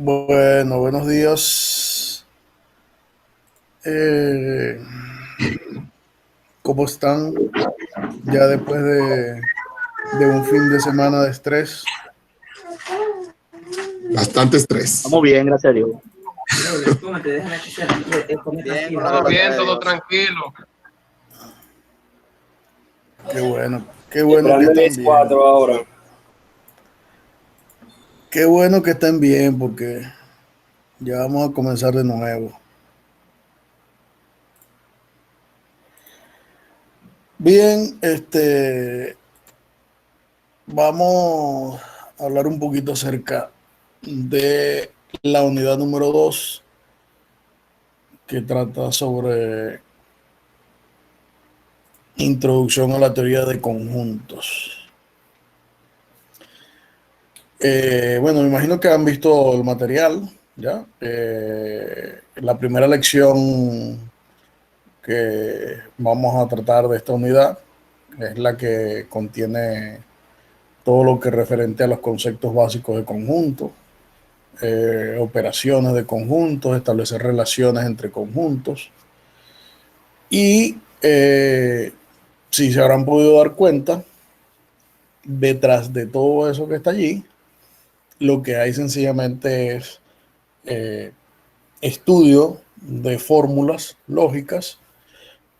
Bueno, buenos días. Eh, ¿Cómo están? Ya después de un fin de semana de estrés. Bastante estrés. Estamos bien, gracias a Dios. Bien, Todo gracias bien, a todo Dios. tranquilo. Qué bueno que Esperando el están bien. X4 ahora. Qué bueno que estén bien porque ya vamos a comenzar de nuevo. Bien, vamos a hablar un poquito acerca de la unidad número 2 que trata sobre introducción a la teoría de conjuntos. Bueno, me imagino que han visto el material, ¿ya? La primera lección que vamos a tratar de esta unidad es la que contiene todo lo que es referente a los conceptos básicos de conjunto, operaciones de conjuntos, establecer relaciones entre conjuntos. Y si se habrán podido dar cuenta, detrás de todo eso que está allí, lo que hay sencillamente es eh, estudio de fórmulas lógicas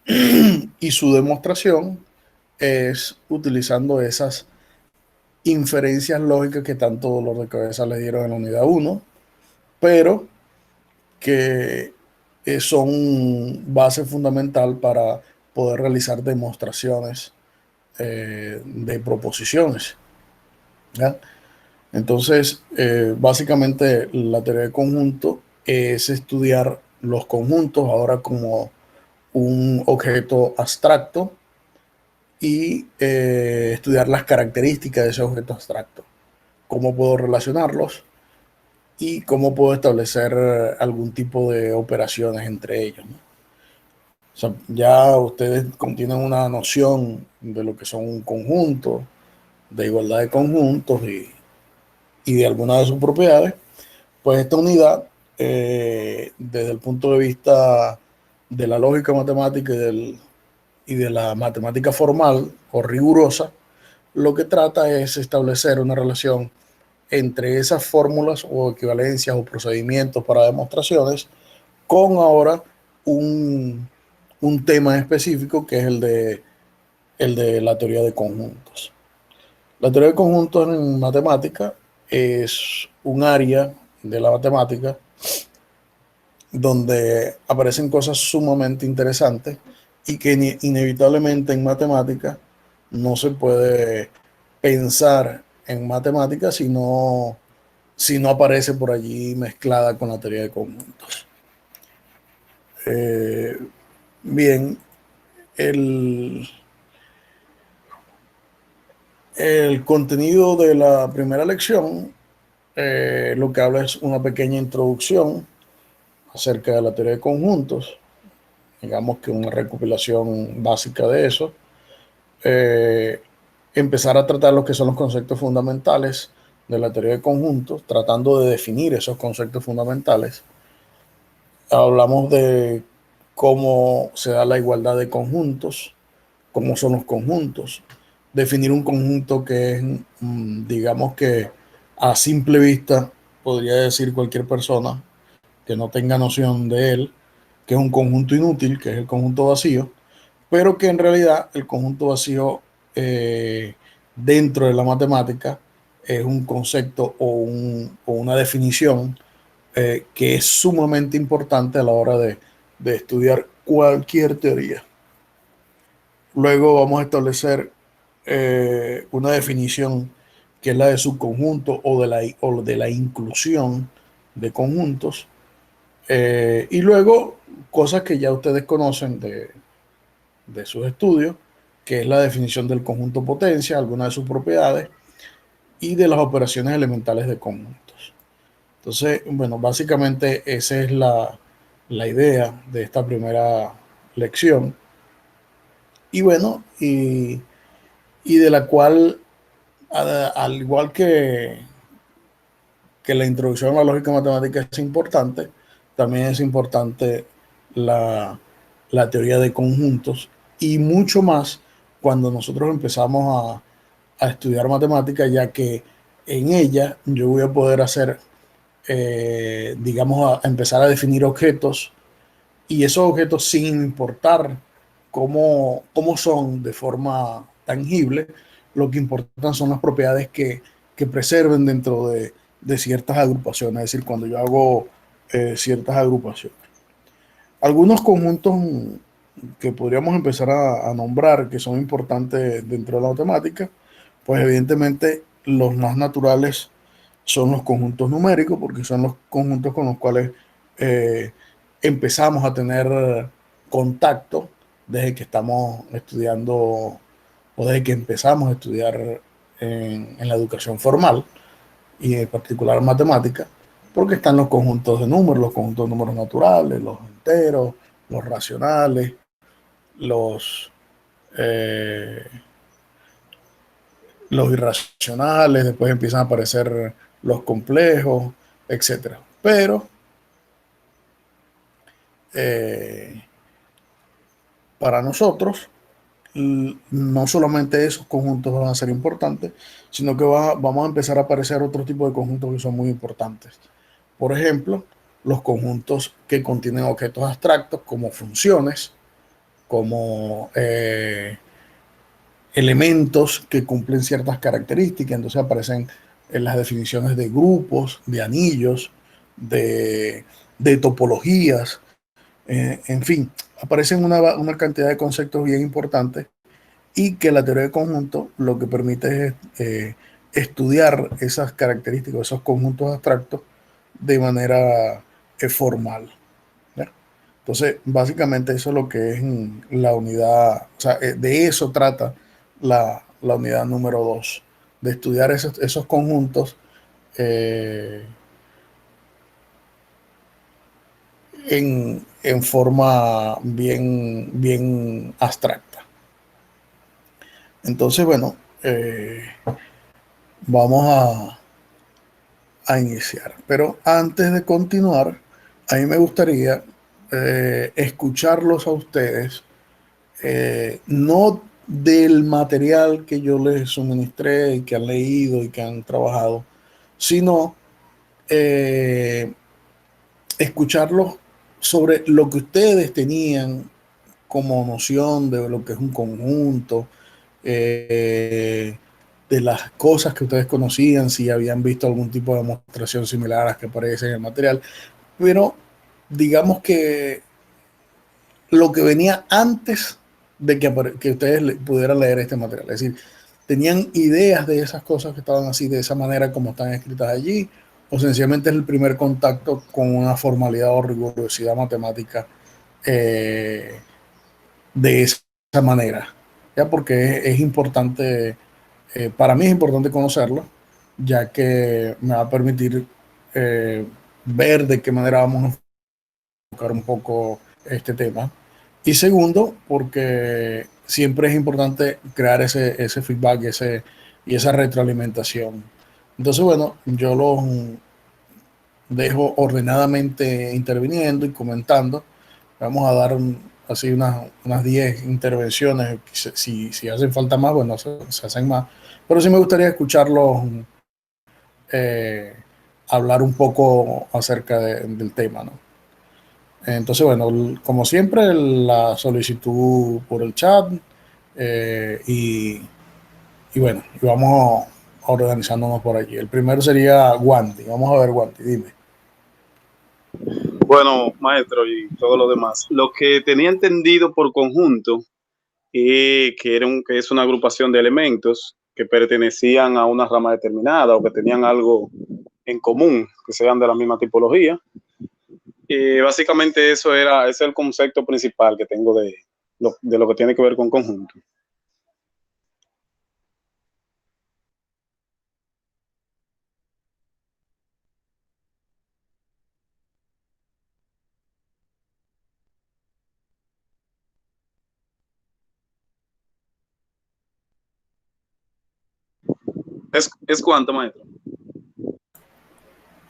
y su demostración es utilizando esas inferencias lógicas que tanto dolor de cabeza les dieron en la unidad uno, pero que son base fundamental para poder realizar demostraciones de proposiciones, ¿ya? Entonces, básicamente la teoría de conjunto es estudiar los conjuntos ahora como un objeto abstracto y estudiar las características de ese objeto abstracto, cómo puedo relacionarlos y cómo puedo establecer algún tipo de operaciones entre ellos, ¿no? O sea, ya ustedes tienen una noción de lo que son un conjunto, de igualdad de conjuntos y de algunas de sus propiedades. Pues esta unidad, desde el punto de vista de la lógica matemática y de la matemática formal o rigurosa, lo que trata es establecer una relación entre esas fórmulas o equivalencias o procedimientos para demostraciones con ahora un, un tema específico que es el de la teoría de conjuntos. La teoría de conjuntos en matemática es un área de la matemática donde aparecen cosas sumamente interesantes y que inevitablemente en matemática no se puede pensar en matemática si no aparece por allí mezclada con la teoría de conjuntos. Eh, bien, el, el contenido de la primera lección lo que habla es una pequeña introducción acerca de la teoría de conjuntos, digamos que una recopilación básica de eso, eh, empezar a tratar lo que son los conceptos fundamentales de la teoría de conjuntos, tratando de definir esos conceptos fundamentales. Hablamos de cómo se da la igualdad de conjuntos, cómo son los conjuntos, definir un conjunto que es, digamos que a simple vista podría decir cualquier persona que no tenga noción de él, que es un conjunto inútil, que es el conjunto vacío, pero que en realidad el conjunto vacío eh, dentro de la matemática es un concepto o una definición que es sumamente importante a la hora de estudiar cualquier teoría. Luego vamos a establecer una definición que es la de subconjunto o de la inclusión de conjuntos. Y luego cosas que ya ustedes conocen de sus estudios, que es la definición del conjunto potencia, algunas de sus propiedades y de las operaciones elementales de conjuntos. Entonces, bueno, básicamente esa es la idea de esta primera lección. Y bueno, y de la cual, al igual que la introducción a la lógica matemática es importante, también es importante la, la teoría de conjuntos y mucho más cuando nosotros empezamos a estudiar matemática, ya que en ella yo voy a poder hacer, digamos, a empezar a definir objetos y esos objetos sin importar cómo son de forma tangible, lo que importan son las propiedades que preserven dentro de ciertas agrupaciones, es decir, cuando yo hago ciertas agrupaciones. Algunos conjuntos que podríamos empezar a nombrar que son importantes dentro de la matemática, pues evidentemente los más naturales son los conjuntos numéricos, porque son los conjuntos con los cuales eh, empezamos a tener contacto desde que estamos estudiando o desde que empezamos a estudiar en la educación formal y en particular matemática, porque están los conjuntos de números, los conjuntos de números naturales, los enteros, los racionales, los, eh, los irracionales, después empiezan a aparecer los complejos, etcétera. Pero eh, para nosotros, no solamente esos conjuntos van a ser importantes, sino que vamos a empezar a aparecer otro tipo de conjuntos que son muy importantes. Por ejemplo, los conjuntos que contienen objetos abstractos como funciones, como elementos que cumplen ciertas características, entonces aparecen en las definiciones de grupos, de anillos, de, de topologías, en fin, aparecen una cantidad de conceptos bien importantes y que la teoría de conjunto lo que permite es estudiar esas características, esos conjuntos abstractos de manera formal. ¿Ya? Entonces, básicamente eso es lo que es la unidad, o sea, de eso trata la unidad número 2, de estudiar esos conjuntos eh, en forma bien abstracta. Entonces, bueno, vamos a iniciar. Pero antes de continuar, a mí me gustaría escucharlos a ustedes, no del material que yo les suministré y que han leído y que han trabajado, sino eh, escucharlos sobre lo que ustedes tenían como noción de lo que es un conjunto, eh, de las cosas que ustedes conocían, si habían visto algún tipo de demostración similar a las que aparece en el material, pero digamos que lo que venía antes de que ustedes pudieran leer este material, es decir, tenían ideas de esas cosas que estaban así, de esa manera como están escritas allí, o sencillamente es el primer contacto con una formalidad o rigurosidad matemática eh, de esa manera, ya porque es importante, para mí es importante conocerlo, ya que me va a permitir ver de qué manera vamos a enfocar un poco este tema. Y segundo, porque siempre es importante crear ese feedback y esa retroalimentación. Entonces, bueno, yo los dejo ordenadamente interviniendo y comentando. Vamos a dar así unas 10 intervenciones. Si hacen falta más, bueno, se hacen más. Pero sí me gustaría escucharlos eh, hablar un poco acerca del tema, ¿no? Entonces, bueno, como siempre, la solicitud por el chat eh, y, y bueno, y vamos organizándonos por aquí. El primero sería Wandy. Vamos a ver, Wandy, dime. Bueno, maestro y todo lo demás. Lo que tenía entendido por conjunto que es una agrupación de elementos que pertenecían a una rama determinada o que tenían algo en común, que sean de la misma tipología. Básicamente ese es el concepto principal que tengo de lo que tiene que ver con conjunto. Es cuánto, maestro.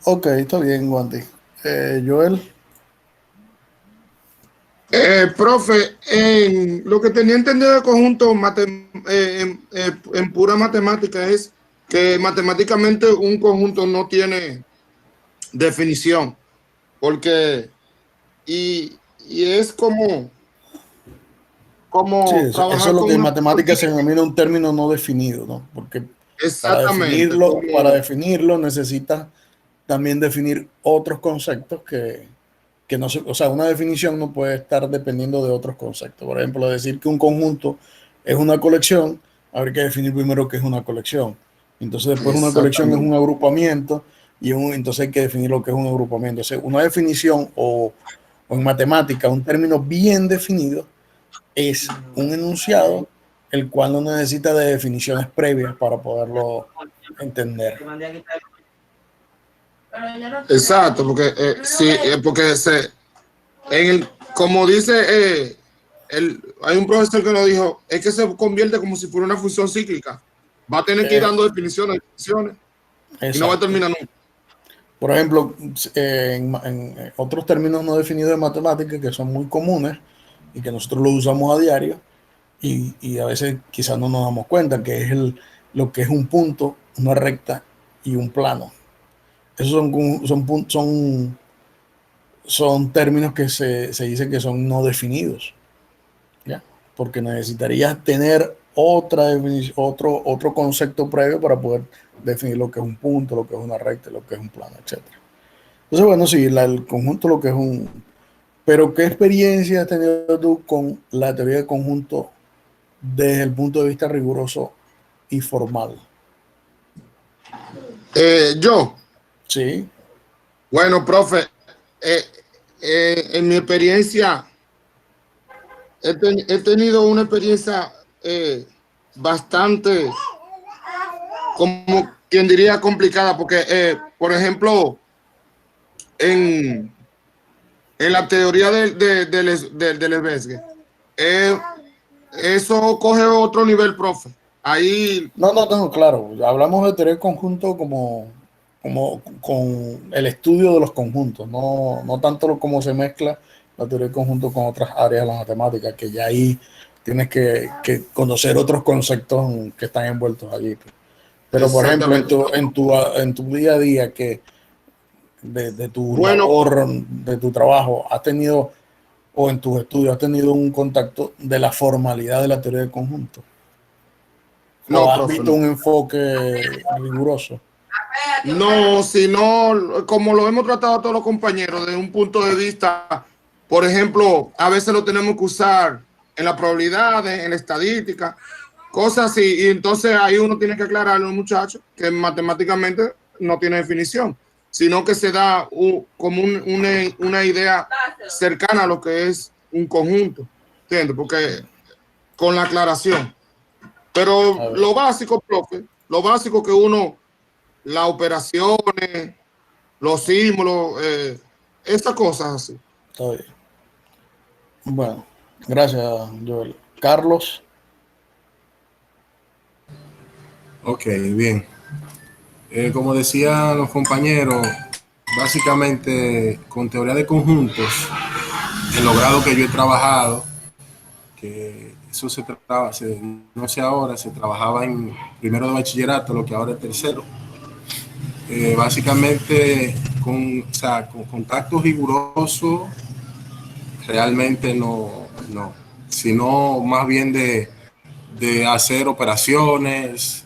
Ok, está bien, Wandy. Joel. Profe, lo que tenía entendido de conjunto en pura matemática es que matemáticamente un conjunto no tiene definición, porque y es Sí, como eso es trabajar lo con que en una matemáticas se denomina un término no definido, ¿no? Porque exactamente, para como definirlo necesitas también definir otros conceptos que no se, o sea, una definición no puede estar dependiendo de otros conceptos. Por ejemplo, decir que un conjunto es una colección, habría que definir primero qué es una colección. Entonces, después una colección es un exactamente. agrupamiento entonces hay que definir lo que es un agrupamiento. O sea, una definición o en matemática, un término bien definido es un enunciado el cual no necesita de definiciones previas para poderlo entender. Exacto, porque sí, porque como dice hay un profesor que lo dijo, es que se convierte como si fuera una función cíclica. Va a tener que ir Eh, dando definiciones y no va a exacto. terminar nunca. Por ejemplo, en otros términos no definidos de matemática que son muy comunes y que nosotros los usamos a diario y a veces quizás no nos damos cuenta que es lo que es un punto, una recta y un plano. Esos son términos que se dice que son no definidos, ¿ya? Porque necesitarías tener otra definición, otro concepto previo para poder definir lo que es un punto, lo que es una recta, lo que es un plano, etcétera. Entonces, bueno, sí, el conjunto lo que es un... Pero ¿qué experiencia has tenido tú con la teoría de conjunto desde el punto de vista riguroso y formal? Yo, Sí, bueno, profe, eh, en mi experiencia, he tenido una experiencia bastante, como quien diría, complicada, porque, por ejemplo, en, en la teoría del Lebesgue, eh, eso coge otro nivel, profe. Ahí, no, claro. Hablamos de teoría de conjunto como con el estudio de los conjuntos, no tanto como se mezcla la teoría de conjunto con otras áreas de la matemática, que ya ahí tienes que conocer otros conceptos que están envueltos allí. Pero, por ejemplo, exactamente. en tu día a día, de tu Bueno, labor, de tu trabajo, has tenido, o en tus estudios, has tenido un contacto de la formalidad de la teoría del conjunto, o no, has profe, visto no. un enfoque riguroso. No, sino como lo hemos tratado todos los compañeros, de un punto de vista, por ejemplo, a veces lo tenemos que usar en las probabilidades, en la estadística, cosas así, y entonces ahí uno tiene que aclarar a los muchachos que matemáticamente no tiene definición, sino que se da como una idea cercana a lo que es un conjunto, ¿entiendes? Porque con la aclaración. Pero A ver, lo básico, profe, lo básico que uno, las operaciones, los símbolos, estas cosas así. está bien. Bueno, gracias, Joel. Carlos, Ok, bien. Como decían los compañeros, básicamente con teoría de conjuntos, en los grados que yo he trabajado, que eso se trataba, no sé ahora, se trabajaba en primero de bachillerato, lo que ahora es tercero. Básicamente o sea, con contacto riguroso, realmente no, sino más bien de hacer operaciones,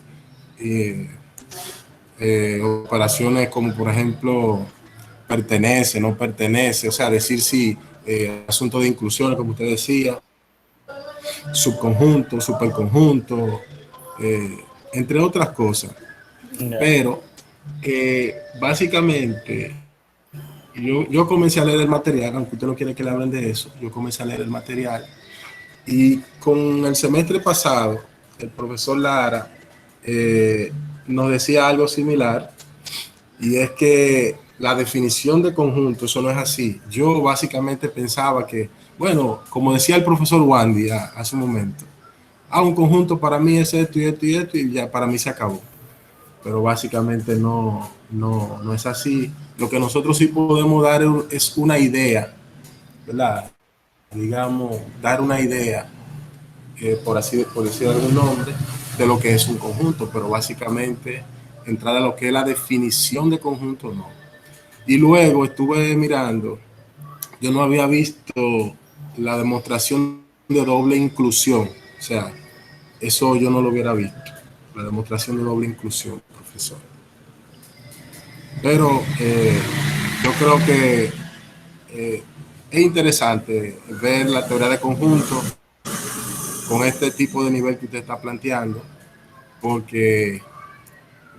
operaciones como por ejemplo pertenece, no pertenece, o sea, decir si asunto de inclusión, como usted decía, subconjunto, superconjunto, entre otras cosas. ya. Pero básicamente yo comencé a leer el material, aunque usted no quiere que le hablen de eso, yo comencé a leer el material y con el semestre pasado, el profesor Lara nos decía algo similar. Y es que la definición de conjunto, eso no es así. Yo básicamente pensaba que, bueno, como decía el profesor Wandy hace un momento, un conjunto para mí es esto y esto y esto y ya para mí se acabó. pero básicamente no es así. Lo que nosotros sí podemos dar es una idea, ¿verdad? Digamos, dar una idea, por decir algún nombre, de lo que es un conjunto, pero básicamente entrar a lo que es la definición de conjunto, no. Y luego estuve mirando, yo no había visto la demostración de doble inclusión, o sea, eso yo no lo hubiera visto, la demostración de doble inclusión, profesor. Pero yo creo que es interesante ver la teoría de conjunto con este tipo de nivel que usted está planteando, porque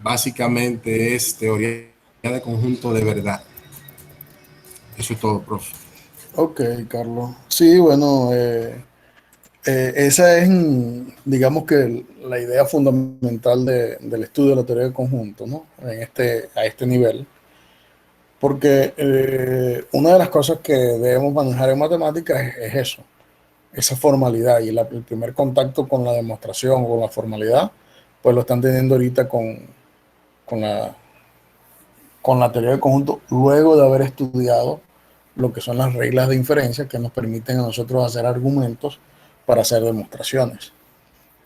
básicamente es teoría de conjunto de verdad. Eso es todo, profe. Ok, Carlos. Sí, bueno, esa es, digamos que la idea fundamental del estudio de la teoría de conjunto, ¿no? A este nivel. Porque una de las cosas que debemos manejar en matemáticas es eso, esa formalidad. Y el primer contacto con la demostración o con la formalidad, pues lo están teniendo ahorita con la, con la teoría de conjunto, luego de haber estudiado lo que son las reglas de inferencia que nos permiten a nosotros hacer argumentos para hacer demostraciones.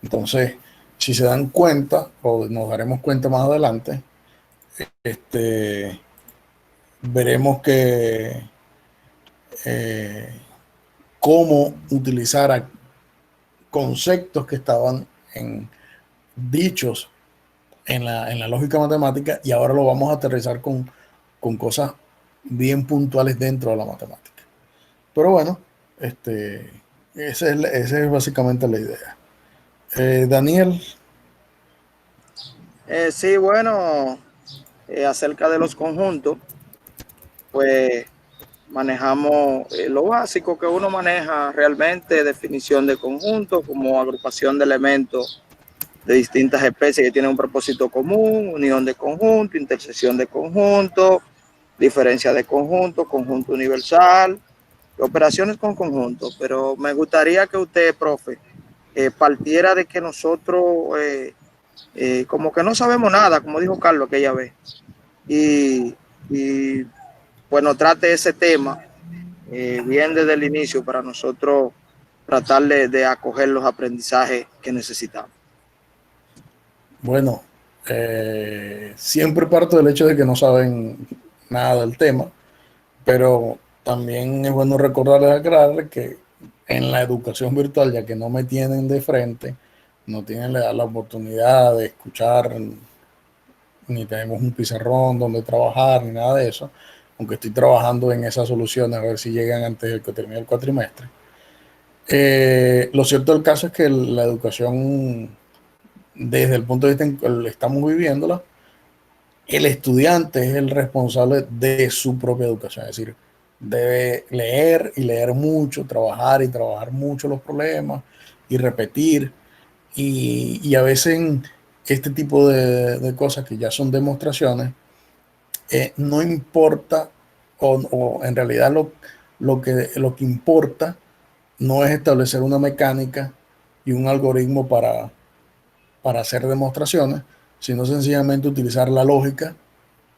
Entonces, si se dan cuenta, o nos daremos cuenta más adelante, veremos que eh, cómo utilizar conceptos que estaban dichos en la lógica matemática y ahora lo vamos a aterrizar con cosas bien puntuales dentro de la matemática. Pero bueno, esa es básicamente la idea. Daniel. Sí, bueno, acerca de los conjuntos, pues manejamos lo básico que uno maneja realmente, definición de conjuntos como agrupación de elementos de distintas especies que tienen un propósito común, unión de conjunto, intersección de conjunto, diferencia de conjunto, conjunto universal, operaciones con conjuntos. Pero me gustaría que usted, profe, partiera de que nosotros como que no sabemos nada, como dijo Carlos aquella vez, y bueno, trate ese tema bien desde el inicio para nosotros tratar de acoger los aprendizajes que necesitamos. Bueno, siempre parto del hecho de que no saben nada del tema, pero también es bueno recordarles, aclararles que en la educación virtual, ya que no me tienen de frente, no tienen la oportunidad de escuchar, ni tenemos un pizarrón donde trabajar, ni nada de eso, aunque estoy trabajando en esas soluciones a ver si llegan antes de que termine el cuatrimestre. Lo cierto del caso es que la educación, desde el punto de vista en que estamos viviéndola, el estudiante es el responsable de su propia educación, es decir, debe leer y leer mucho, trabajar y trabajar mucho los problemas y repetir. Y a veces este tipo de cosas que ya son demostraciones, no importa, o en realidad lo que importa no es establecer una mecánica y un algoritmo para hacer demostraciones, sino sencillamente utilizar la lógica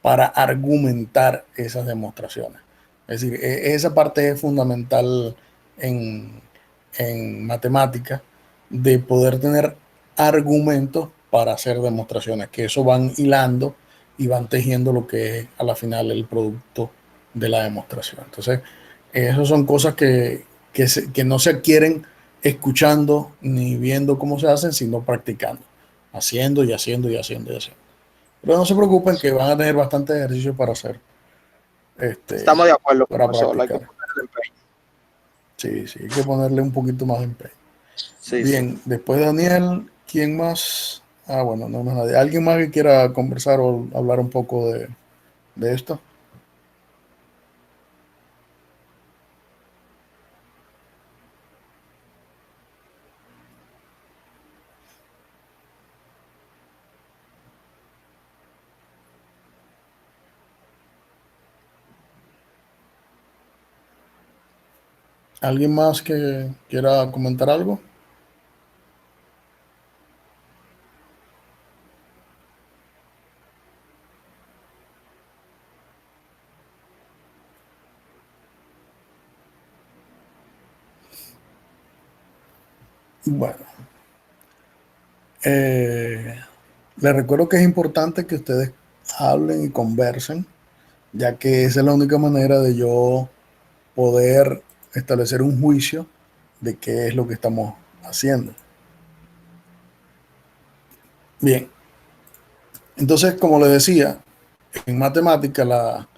para argumentar esas demostraciones. Es decir, esa parte es fundamental en, en matemática, de poder tener argumentos para hacer demostraciones, que eso van hilando y van tejiendo lo que es a la final el producto de la demostración. Entonces, esas son cosas que no se adquieren escuchando ni viendo cómo se hacen, sino practicando, haciendo y haciendo y haciendo y haciendo. Pero no se preocupen que van a tener bastante ejercicio para hacer, Estamos de acuerdo, para profesor, hay que practicar. ponerle empeño. Sí, sí, hay que ponerle un poquito más de empeño. Sí, sí. Bien, después de Daniel, ¿quién más? Ah, bueno, no más nadie. ¿Alguien más que quiera conversar o hablar un poco de esto? ¿Alguien más que quiera comentar algo? Bueno, les recuerdo que es importante que ustedes hablen y conversen, ya que esa es la única manera de yo poder establecer un juicio de qué es lo que estamos haciendo. Bien, entonces, como les decía, en matemática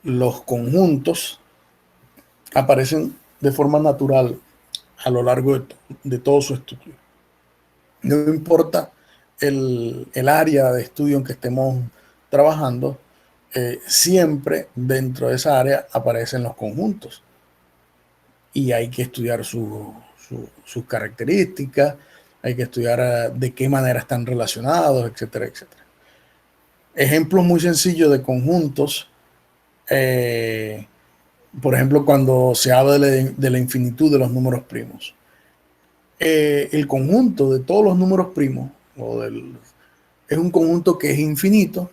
los conjuntos aparecen de forma natural a lo largo de todo su estudio. No importa el área de estudio en que estemos trabajando, siempre dentro de esa área aparecen los conjuntos y hay que estudiar sus características, hay que estudiar de qué manera están relacionados, etcétera, etcétera. Ejemplos muy sencillos de conjuntos, por ejemplo, cuando se habla de la infinitud de los números primos. El conjunto de todos los números primos es un conjunto que es infinito,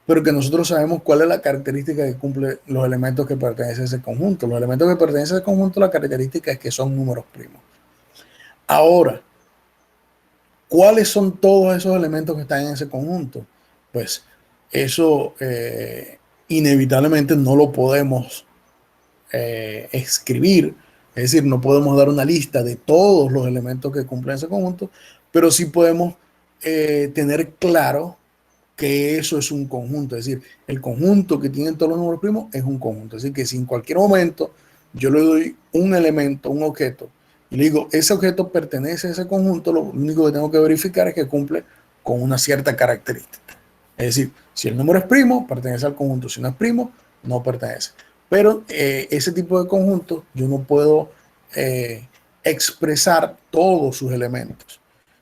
pero que nosotros sabemos cuál es la característica que cumple los elementos que pertenecen a ese conjunto. Los elementos que pertenecen a ese conjunto, la característica es que son números primos. Ahora, ¿cuáles son todos esos elementos que están en ese conjunto? Pues eso inevitablemente no lo podemos escribir, es decir, no podemos dar una lista de todos los elementos que cumplen ese conjunto, pero sí podemos tener claro que eso es un conjunto, es decir, el conjunto que tienen todos los números primos es un conjunto, es decir, que si en cualquier momento yo le doy un elemento, un objeto, y le digo, ese objeto pertenece a ese conjunto, lo único que tengo que verificar es que cumple con una cierta característica. Es decir, si el número es primo, pertenece al conjunto, si no es primo, no pertenece. Pero ese tipo de conjuntos yo no puedo expresar todos sus elementos,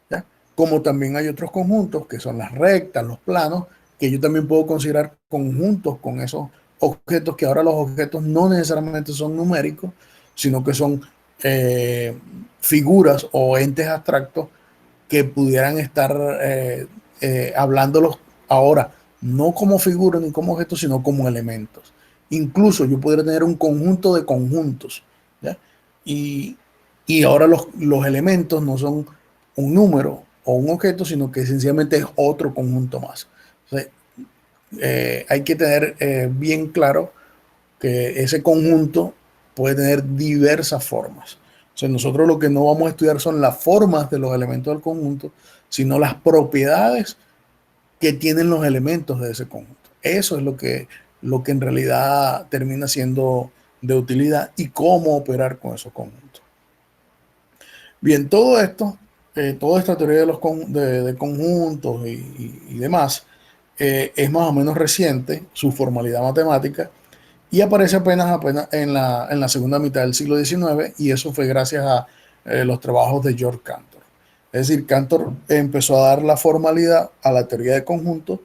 ¿ya? Como también hay otros conjuntos que son las rectas, los planos, que yo también puedo considerar conjuntos con esos objetos, que ahora los objetos no necesariamente son numéricos, sino que son figuras o entes abstractos que pudieran estar hablándolos ahora, no como figuras ni como objetos, sino como elementos. Incluso yo podría tener un conjunto de conjuntos, ¿ya? Y ahora los elementos no son un número o un objeto, sino que sencillamente es otro conjunto más. Entonces, hay que tener bien claro que ese conjunto puede tener diversas formas. O sea, nosotros lo que no vamos a estudiar son las formas de los elementos del conjunto, sino las propiedades que tienen los elementos de ese conjunto. Eso es lo que en realidad termina siendo de utilidad y cómo operar con esos conjuntos. Bien, todo esto, toda esta teoría de los de conjuntos y demás, es más o menos reciente, su formalidad matemática, y aparece apenas en la segunda mitad del siglo XIX, y eso fue gracias a los trabajos de George Cantor. Es decir, Cantor empezó a dar la formalidad a la teoría de conjuntos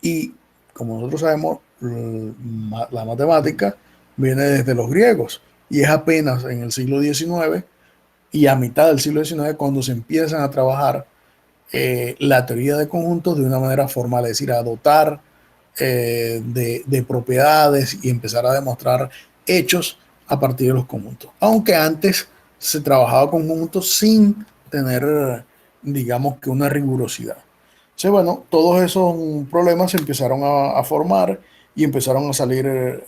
y, como nosotros sabemos, la matemática viene desde los griegos y es apenas en el siglo XIX y a mitad del siglo XIX cuando se empiezan a trabajar la teoría de conjuntos de una manera formal, es decir, a dotar de propiedades y empezar a demostrar hechos a partir de los conjuntos. Aunque antes se trabajaba con conjuntos sin tener, digamos, que una rigurosidad. Entonces, bueno, todos esos problemas se empezaron a formar y empezaron a salir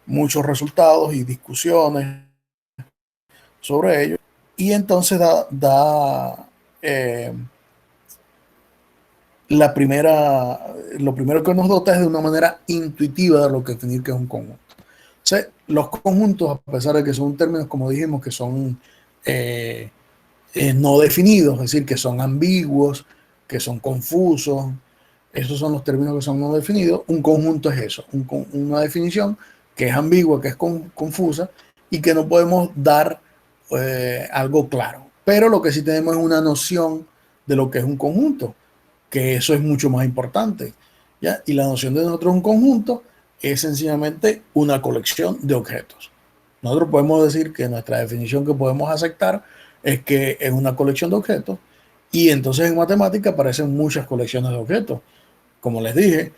muchos resultados y discusiones sobre ello. Y entonces lo primero que nos dota es de una manera intuitiva de lo que definir que es un conjunto. O sea, los conjuntos, a pesar de que son términos, como dijimos, que son no definidos, es decir, que son ambiguos, que son confusos, esos son los términos que son no definidos. Un conjunto es eso, una definición que es ambigua, que es confusa y que no podemos dar algo claro. Pero lo que sí tenemos es una noción de lo que es un conjunto, que eso es mucho más importante, ¿ya? Y la noción de nosotros un conjunto es sencillamente una colección de objetos. Nosotros podemos decir que nuestra definición que podemos aceptar es que es una colección de objetos y entonces en matemática aparecen muchas colecciones de objetos. Como les dije,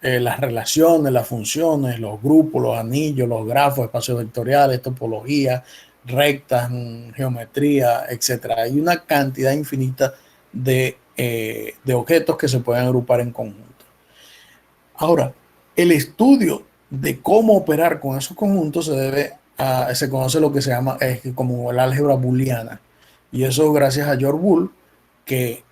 las relaciones, las funciones, los grupos, los anillos, los grafos, espacios vectoriales, topología, rectas, geometría, etcétera. Hay una cantidad infinita de objetos que se pueden agrupar en conjunto. Ahora, el estudio de cómo operar con esos conjuntos se conoce lo que se llama como el álgebra booleana. Y eso gracias a George Boole, que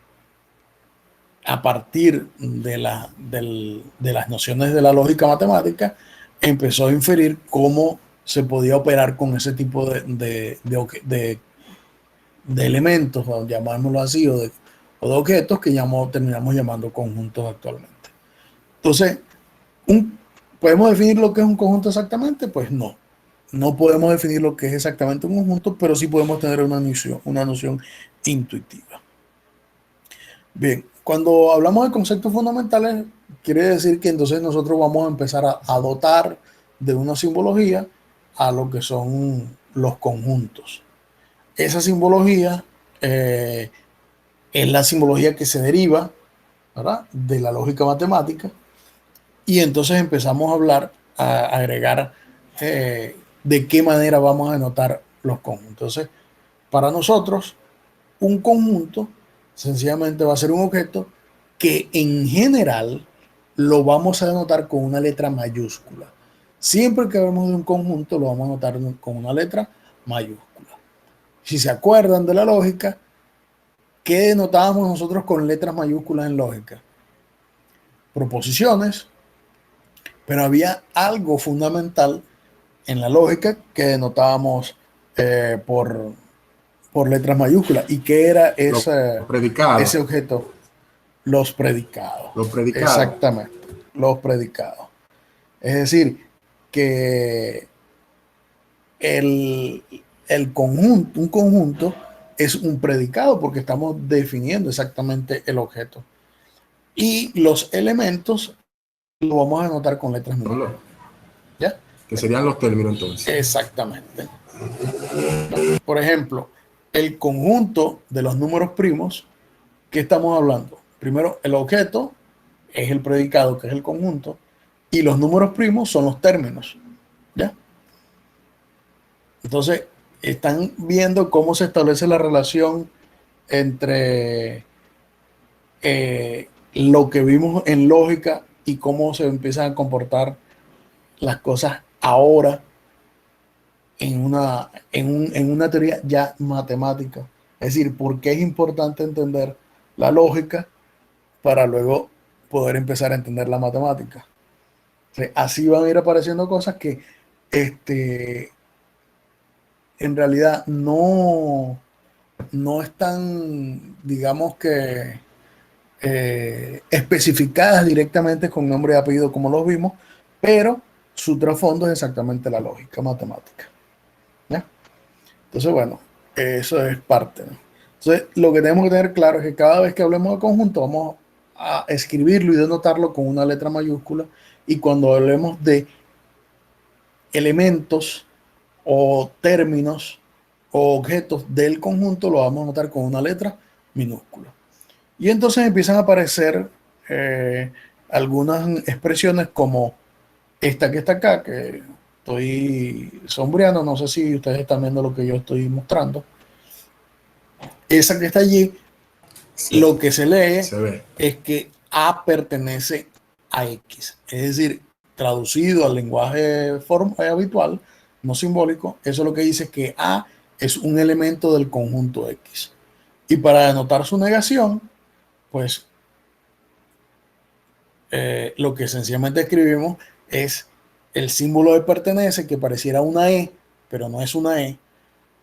a partir de las nociones de la lógica matemática, empezó a inferir cómo se podía operar con ese tipo de elementos, llamémoslo así, o de objetos que terminamos llamando conjuntos actualmente. Entonces, ¿podemos definir lo que es un conjunto exactamente? Pues no. No podemos definir lo que es exactamente un conjunto, pero sí podemos tener una noción intuitiva. Bien, cuando hablamos de conceptos fundamentales, quiere decir que entonces nosotros vamos a empezar a dotar de una simbología a lo que son los conjuntos. Esa simbología es la simbología que se deriva, ¿verdad?, de la lógica matemática, y entonces empezamos a hablar, a agregar de qué manera vamos a denotar los conjuntos. Entonces, para nosotros, un conjunto sencillamente va a ser un objeto que en general lo vamos a denotar con una letra mayúscula. Siempre que hablemos de un conjunto, lo vamos a anotar con una letra mayúscula. Si se acuerdan de la lógica, ¿qué denotábamos nosotros con letras mayúsculas en lógica? Proposiciones, pero había algo fundamental en la lógica que denotábamos por letras mayúsculas. ¿Y qué era ese objeto? Los predicados. Los predicados. Exactamente, los predicados. Es decir, que un conjunto es un predicado porque estamos definiendo exactamente el objeto. Y los elementos lo vamos a anotar con letras mayúsculas. ¿Ya? Que serían los términos entonces. Exactamente. Por ejemplo, el conjunto de los números primos, ¿qué estamos hablando? Primero, el objeto es el predicado, que es el conjunto, y los números primos son los términos. ¿Ya? Entonces, están viendo cómo se establece la relación entre lo que vimos en lógica y cómo se empiezan a comportar las cosas ahora en una teoría ya matemática. Es decir, ¿por qué es importante entender la lógica para luego poder empezar a entender la matemática? O sea, así van a ir apareciendo cosas que en realidad no están, digamos que, especificadas directamente con nombre y apellido como los vimos, pero su trasfondo es exactamente la lógica matemática. ¿Ya? Entonces, bueno, eso es parte, ¿no? Entonces, lo que tenemos que tener claro es que cada vez que hablemos de conjunto vamos a escribirlo y denotarlo con una letra mayúscula, y cuando hablemos de elementos o términos o objetos del conjunto lo vamos a anotar con una letra minúscula. Y entonces empiezan a aparecer algunas expresiones como esta que está acá, que estoy sombreando, no sé si ustedes están viendo lo que yo estoy mostrando. Esa que está allí, sí, lo que se lee es que A pertenece a X. Es decir, traducido al lenguaje habitual, no simbólico, eso lo que dice es que A es un elemento del conjunto X. Y para denotar su negación, pues lo que sencillamente escribimos es el símbolo de pertenece, que pareciera una E, pero no es una E,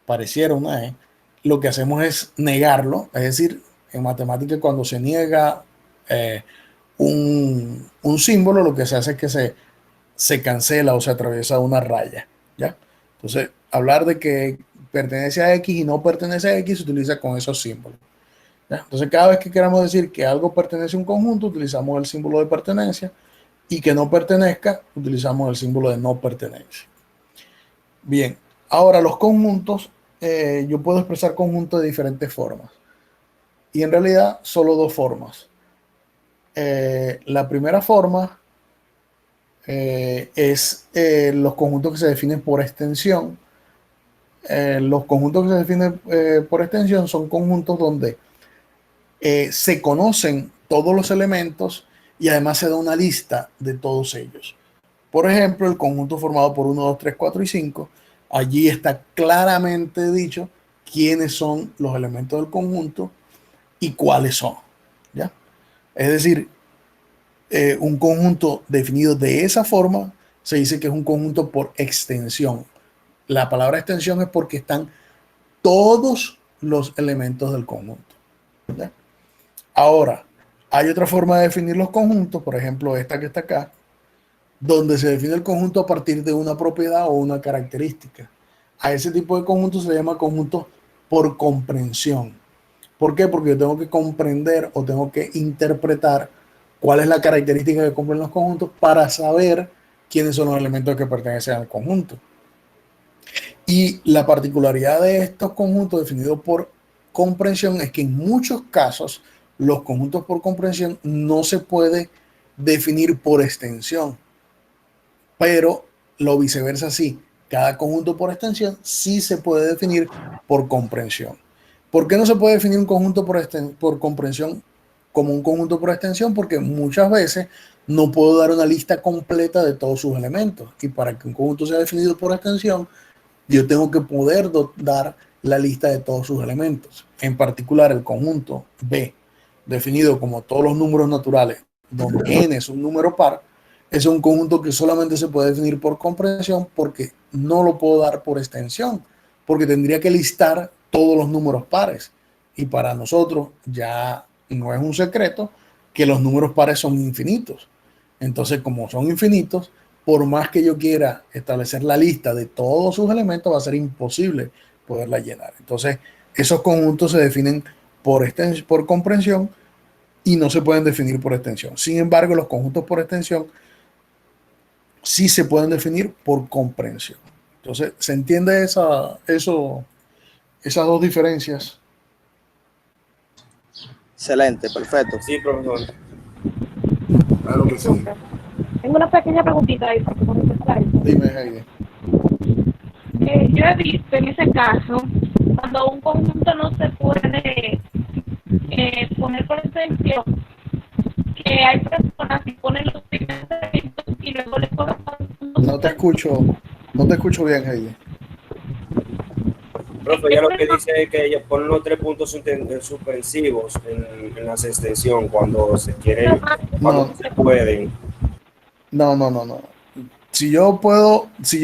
pareciera una E. Lo que hacemos es negarlo, es decir, en matemática cuando se niega un símbolo, lo que se hace es que se cancela o se atraviesa una raya, ¿ya? Entonces, hablar de que pertenece a X y no pertenece a X se utiliza con esos símbolos, ¿ya? Entonces, cada vez que queramos decir que algo pertenece a un conjunto, utilizamos el símbolo de pertenencia, y que no pertenezca, utilizamos el símbolo de no pertenencia. Bien, ahora los conjuntos, yo puedo expresar conjuntos de diferentes formas. Y en realidad, solo dos formas. La primera forma es los conjuntos que se definen por extensión. los conjuntos que se definen por extensión son conjuntos donde se conocen todos los elementos y además se da una lista de todos ellos. Por ejemplo, el conjunto formado por 1, 2, 3, 4 y 5, allí está claramente dicho quiénes son los elementos del conjunto y cuáles son, ¿ya? Es decir, un conjunto definido de esa forma se dice que es un conjunto por extensión. La palabra extensión es porque están todos los elementos del conjunto, ¿ya? Ahora, hay otra forma de definir los conjuntos, por ejemplo, esta que está acá, donde se define el conjunto a partir de una propiedad o una característica. A ese tipo de conjuntos se le llama conjunto por comprensión. ¿Por qué? Porque yo tengo que comprender o tengo que interpretar cuál es la característica que cumplen los conjuntos para saber quiénes son los elementos que pertenecen al conjunto. Y la particularidad de estos conjuntos definidos por comprensión es que en muchos casos los conjuntos por comprensión no se puede definir por extensión, pero lo viceversa sí. Cada conjunto por extensión sí se puede definir por comprensión. ¿Por qué no se puede definir un conjunto por comprensión como un conjunto por extensión? Porque muchas veces no puedo dar una lista completa de todos sus elementos. Y para que un conjunto sea definido por extensión, yo tengo que poder dar la lista de todos sus elementos. En particular, el conjunto B, definido como todos los números naturales, donde n es un número par, es un conjunto que solamente se puede definir por comprensión porque no lo puedo dar por extensión, porque tendría que listar todos los números pares. Y para nosotros ya no es un secreto que los números pares son infinitos. Entonces, como son infinitos, por más que yo quiera establecer la lista de todos sus elementos, va a ser imposible poderla llenar. Entonces, esos conjuntos se definen por comprensión y no se pueden definir por extensión. Sin embargo, los conjuntos por extensión sí se pueden definir por comprensión. Entonces, ¿se entiende esas dos diferencias? Excelente, perfecto. Sí, profesor. Claro que sí. Tengo una pequeña preguntita ahí para contestar eso. Dime, Heidi. Yo he visto en ese caso, cuando un conjunto no se puede poner por extensión, que hay personas que ponen los primeros elementos y luego le colocan... No te escucho bien, Heidi. Profe, ella lo que dice es que ella pone los 3 puntos suspensivos en la extensión cuando se quieren, cuando se pueden. No. Si yo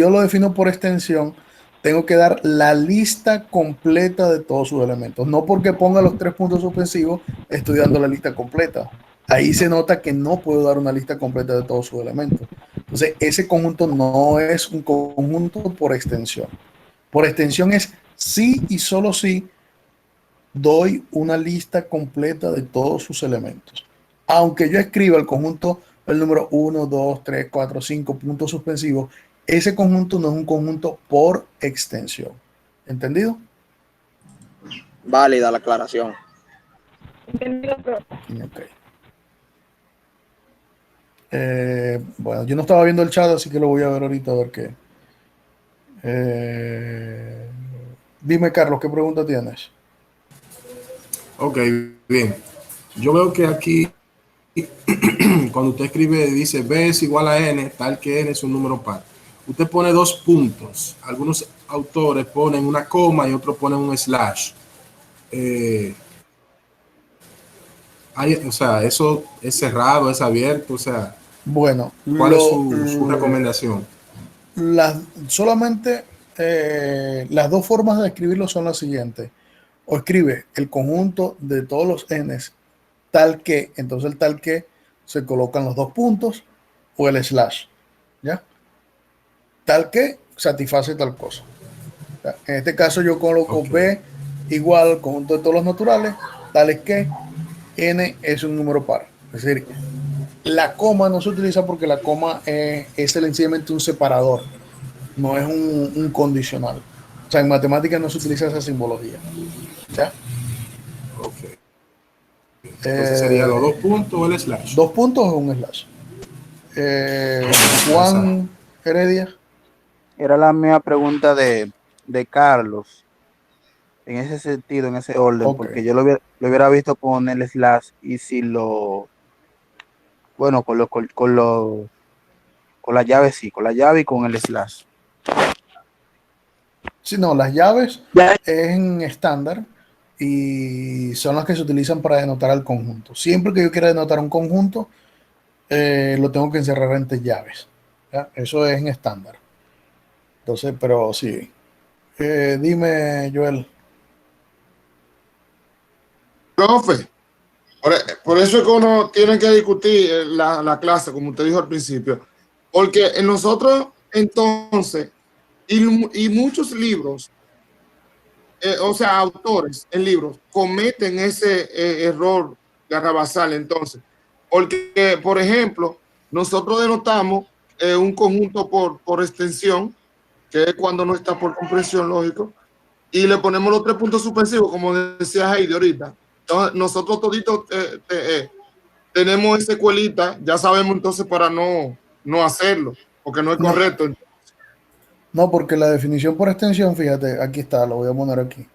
lo defino por extensión, tengo que dar la lista completa de todos sus elementos. No porque ponga los 3 puntos suspensivos, estoy dando la lista completa. Ahí se nota que no puedo dar una lista completa de todos sus elementos. Entonces, ese conjunto no es un conjunto por extensión. Por extensión es sí y solo si doy una lista completa de todos sus elementos. Aunque yo escriba el conjunto, el número 1, 2, 3, 4, 5 puntos suspensivos, ese conjunto no es un conjunto por extensión. ¿Entendido? Válida la aclaración. Entendido, profe. Ok. Bueno, yo no estaba viendo el chat, así que lo voy a ver ahorita a ver qué. Dime, Carlos, ¿qué pregunta tienes? Ok, bien. Yo veo que aquí, cuando usted escribe, dice B es igual a N, tal que N es un número par. Usted pone 2 puntos. Algunos autores ponen una coma y otros ponen un slash. O sea, ¿eso es cerrado, es abierto? O sea, bueno, ¿cuál es su recomendación? Solamente las dos formas de escribirlo son las siguientes. O escribe el conjunto de todos los n's tal que, entonces el tal que se colocan los 2 puntos o el slash, ¿ya? Tal que satisface tal cosa. ¿Ya? En este caso yo coloco B igual al conjunto de todos los naturales, tales que n es un número par. Es decir, la coma no se utiliza porque la coma es sencillamente un separador, no es un condicional. O sea, en matemáticas no se utiliza esa simbología. ¿Ya? Ok. Entonces sería los 2 puntos o el slash. 2 puntos o un slash. Juan Heredia. Era la misma pregunta de de Carlos, en ese sentido, en ese orden, Ok. porque yo lo hubiera visto con el slash y si bueno, con la llave sí, con la llave y con el slash. Sí, no, las llaves Ya. es en estándar y son las que se utilizan para denotar al conjunto. Siempre que yo quiera denotar un conjunto, lo tengo que encerrar entre llaves. ¿Ya? Eso es en estándar. Entonces, pero sí. Dime, Joel. Profe, por eso es que uno tiene que discutir la clase, como usted dijo al principio, porque en nosotros entonces, y muchos libros, o sea, autores en libros, cometen ese error garrabasal entonces, porque, por ejemplo, nosotros denotamos un conjunto por extensión, que es cuando no está por comprensión, lógico, y le ponemos los 3 puntos suspensivos, como decía Heidi ahorita. Entonces, nosotros toditos tenemos esa escuelita, ya sabemos entonces para no hacerlo, porque no es No, correcto. no, porque la definición por extensión, fíjate, aquí está, lo voy a poner aquí.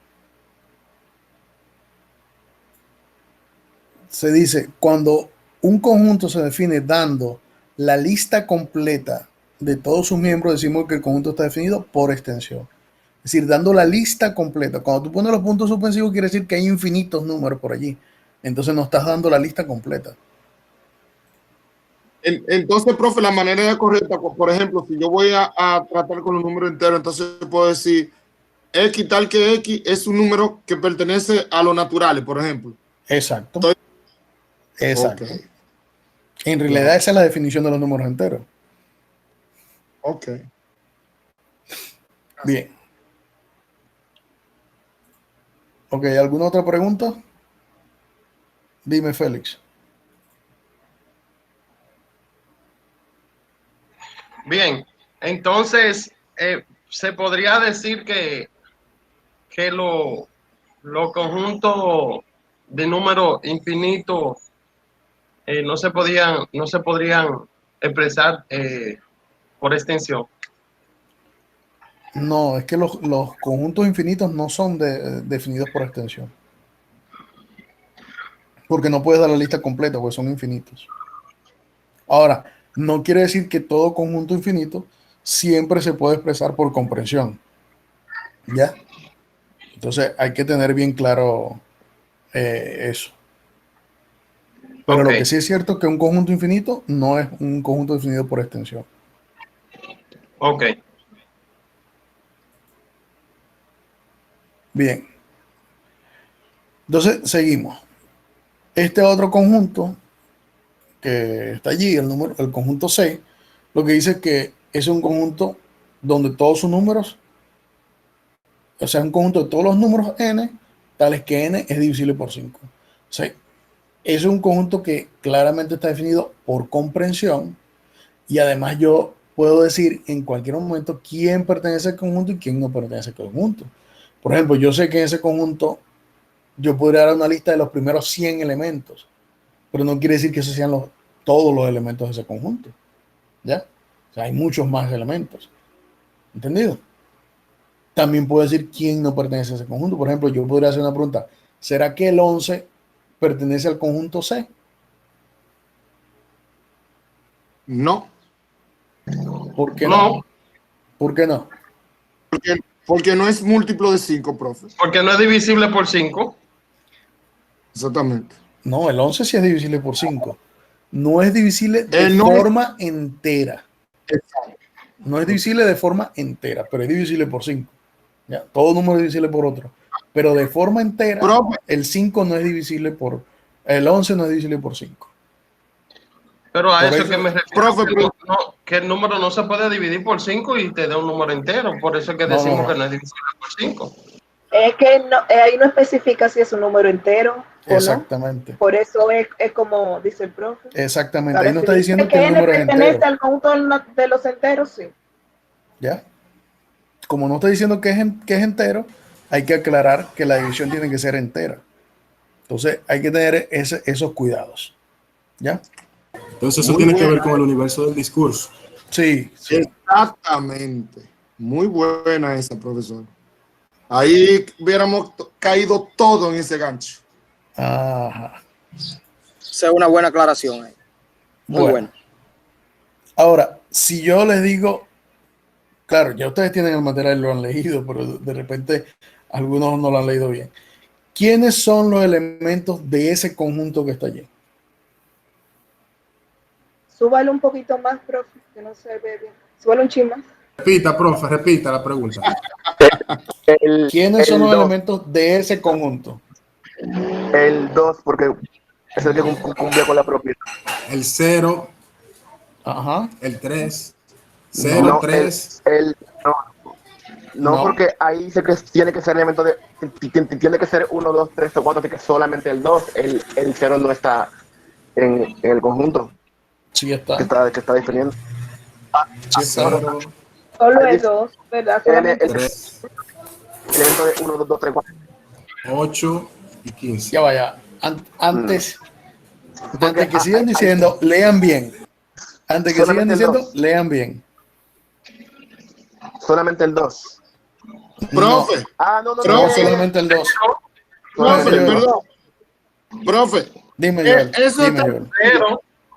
Se dice, cuando un conjunto se define dando la lista completa de todos sus miembros, decimos que el conjunto está definido por extensión. Es decir, dando la lista completa. Cuando tú pones los puntos suspensivos, quiere decir que hay infinitos números por allí. Entonces no estás dando la lista completa. Entonces, profe, la manera correcta, por ejemplo, si yo voy a tratar con los números enteros, entonces puedo decir X tal que X es un número que pertenece a los naturales, por ejemplo. Exacto. Entonces, Exacto. Ok. En realidad esa es la definición de los números enteros. Ok. Bien. Ok, ¿alguna otra pregunta? Dime, Félix. Bien, entonces se podría decir que los conjuntos de números infinitos no se podrían expresar por extensión. No, es que los conjuntos infinitos no son definidos por extensión. Porque no puedes dar la lista completa, porque son infinitos. Ahora, no quiere decir que todo conjunto infinito siempre se puede expresar por comprensión. ¿Ya? Entonces hay que tener bien claro eso. Pero Ok. lo que sí es cierto es que un conjunto infinito no es un conjunto definido por extensión. Ok. Bien. Entonces seguimos. Este otro conjunto que está allí, el conjunto C, lo que dice es que es un conjunto donde todos sus números, o sea, un conjunto de todos los números n, tales que n es divisible por 5. O sea, es un conjunto que claramente está definido por comprensión y además yo puedo decir en cualquier momento quién pertenece al conjunto y quién no pertenece al conjunto. Por ejemplo, yo sé que en ese conjunto yo podría dar una lista de los primeros 100 elementos, pero no quiere decir que esos sean todos los elementos de ese conjunto. ¿Ya? O sea, hay muchos más elementos. ¿Entendido? También puedo decir quién no pertenece a ese conjunto. Por ejemplo, yo podría hacer una pregunta. ¿Será que el 11 pertenece al conjunto C? No. ¿Por qué no? ¿Por qué no? Porque no es múltiplo de 5, profe. Porque no es divisible por 5. Exactamente. No, el 11 sí es divisible por 5. No es divisible de No forma entera. Exacto. No es divisible de forma entera, pero es divisible por 5. ¿Ya? Todo número es divisible por otro. Pero de forma entera, Profe. el 5 no es divisible por... El 11 no es divisible por 5. Pero a Por eso es eso- que me refiero, Profe, que el número no se puede dividir por 5 y te da un número entero. Por eso es que No, decimos no. que no es divisible por 5. Es que no, ahí no especifica si es un número entero o Exactamente. no. Por eso es como dice el profe. Exactamente. Ahora, Ahí no si está dice diciendo que que el n número es pertenece entero. al conjunto de los enteros, sí. ¿Ya? Como no está diciendo que es entero, hay que aclarar que la división tiene que ser entera. Entonces hay que tener esos cuidados. ¿Ya? Entonces eso Muy tiene que buena. ver con el universo del discurso. Sí, sí. Exactamente. Muy buena esa, profesor. Ahí hubiéramos caído todo en ese gancho. Ajá. Esa es una buena aclaración ahí. Muy buena. Ahora, si yo les digo, claro, ya ustedes tienen el material y lo han leído, pero de repente algunos no lo han leído bien. ¿Quiénes son los elementos de ese conjunto que está allí? Súbalo un poquito más, profe, que no se ve bien. Súbalo un chin más. Repita, profe, repita la pregunta. ¿Quiénes son los dos. elementos de ese conjunto? El 2, porque es el que cumple con la propiedad. El 0, Ajá. el 3, 0, No, 3. No, porque ahí dice que tiene que ser elemento de. Tiene que ser 1, 2, 3 o 4, así que solamente el 2. El 0 no está en el conjunto. Sí está. Que está definiendo. Sí está. Solo el 2, ¿verdad? Solamente El elemento de 1, 2, 3, 4. 8 y 15. Ya vaya. Antes que sigan diciendo, lean bien. Antes que sigan diciendo, lean bien. Solamente el 2. Profe. No, solamente el 2. Profe, perdón. Profe. Dime, Joel. Eso Dime, está.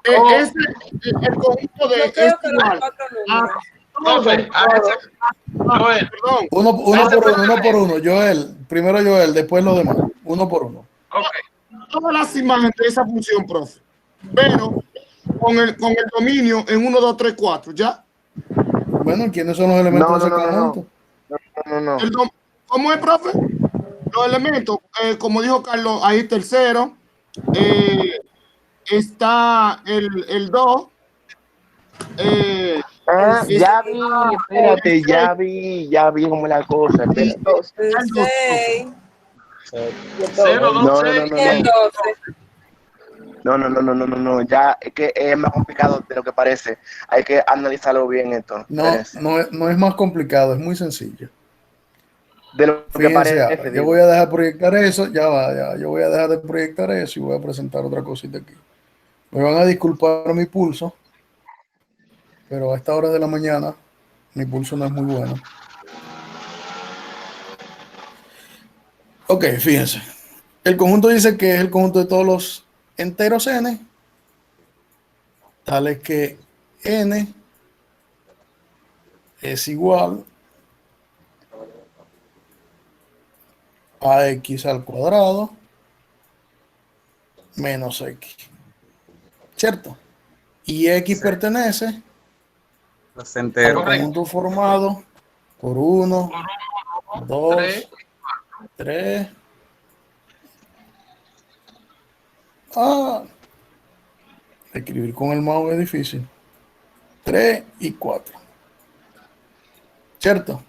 Joel. El conjunto de es igual. Profe, Joel. Uno por uno. Joel, primero Joel, después los demás. Uno por uno. Todas las imágenes de esa función, profe. Pero con el dominio en 1, 2, 3, 4, ¿ya? Bueno, ¿quiénes son los elementos de ese conjunto? No. ¿Cómo es, profe? Los elementos, como dijo Carlos, ahí está el 0. Está el 2. Ya vi, espérate, ya vi cómo la cosa. Espérate. 6. No, ya es que es más complicado de lo que parece. Hay que analizarlo bien esto. No es más complicado, es muy sencillo. De lo que Fíjense, parece. ahora, yo voy a dejar proyectar eso, yo voy a dejar de proyectar eso y voy a presentar otra cosita aquí. Me van a disculpar mi pulso, pero a esta hora de la mañana mi pulso no es muy bueno. Ok, fíjense. El conjunto dice que es el conjunto de todos los enteros n, tales que n es igual a x al cuadrado menos x. ¿Cierto? Y x pertenece al conjunto formado por 1, 2, 3. Escribir con el mouse es difícil. 3 y 4. ¿Cierto?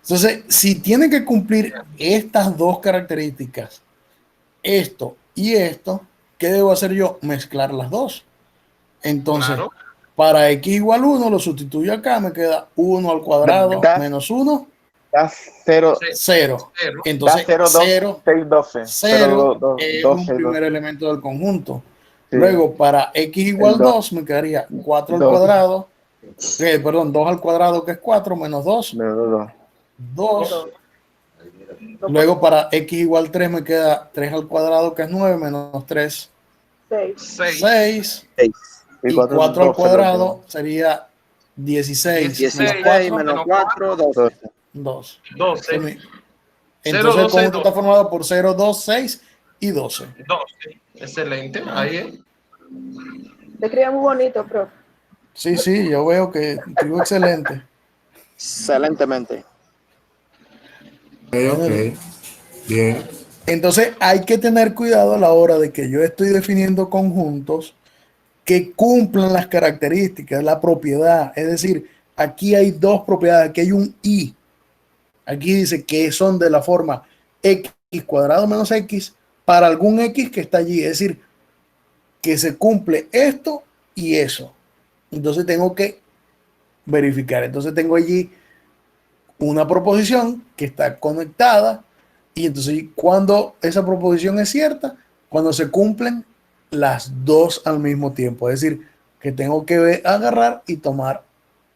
Entonces, si tiene que cumplir estas dos características, esto y esto, ¿qué debo hacer yo? Mezclar las dos. Entonces, para x igual 1, lo sustituyo acá, me queda 1 al cuadrado menos 1. Da 0. 0. Entonces, 0 es un primer elemento del conjunto. Sí. Luego, para x igual 2, me quedaría 4 al cuadrado. Perdón, 2 al cuadrado, que es 4, menos 2. 2. Luego, para x igual 3, me queda 3 al cuadrado, que es 9, menos 3. 6. Y 4 al cuadrado sería 16 menos 4, 12. 2. Entonces, 0, el conjunto está formado por 0, 2, 6 y 12. 12. Excelente. Ahí es. Te escribe muy bonito, profe. Sí, yo veo que escribo excelente. Excelentemente. Ok. Bien. Entonces, hay que tener cuidado a la hora de que yo estoy definiendo conjuntos que cumplan las características, la propiedad. Es decir, aquí hay dos propiedades, aquí hay un y. Aquí dice que son de la forma x cuadrado menos x para algún x que está allí. Es decir, que se cumple esto y eso. Entonces tengo que verificar. Entonces tengo allí una proposición que está conectada y entonces cuando esa proposición es cierta, cuando se cumplen las dos al mismo tiempo. Es decir, que tengo que agarrar y tomar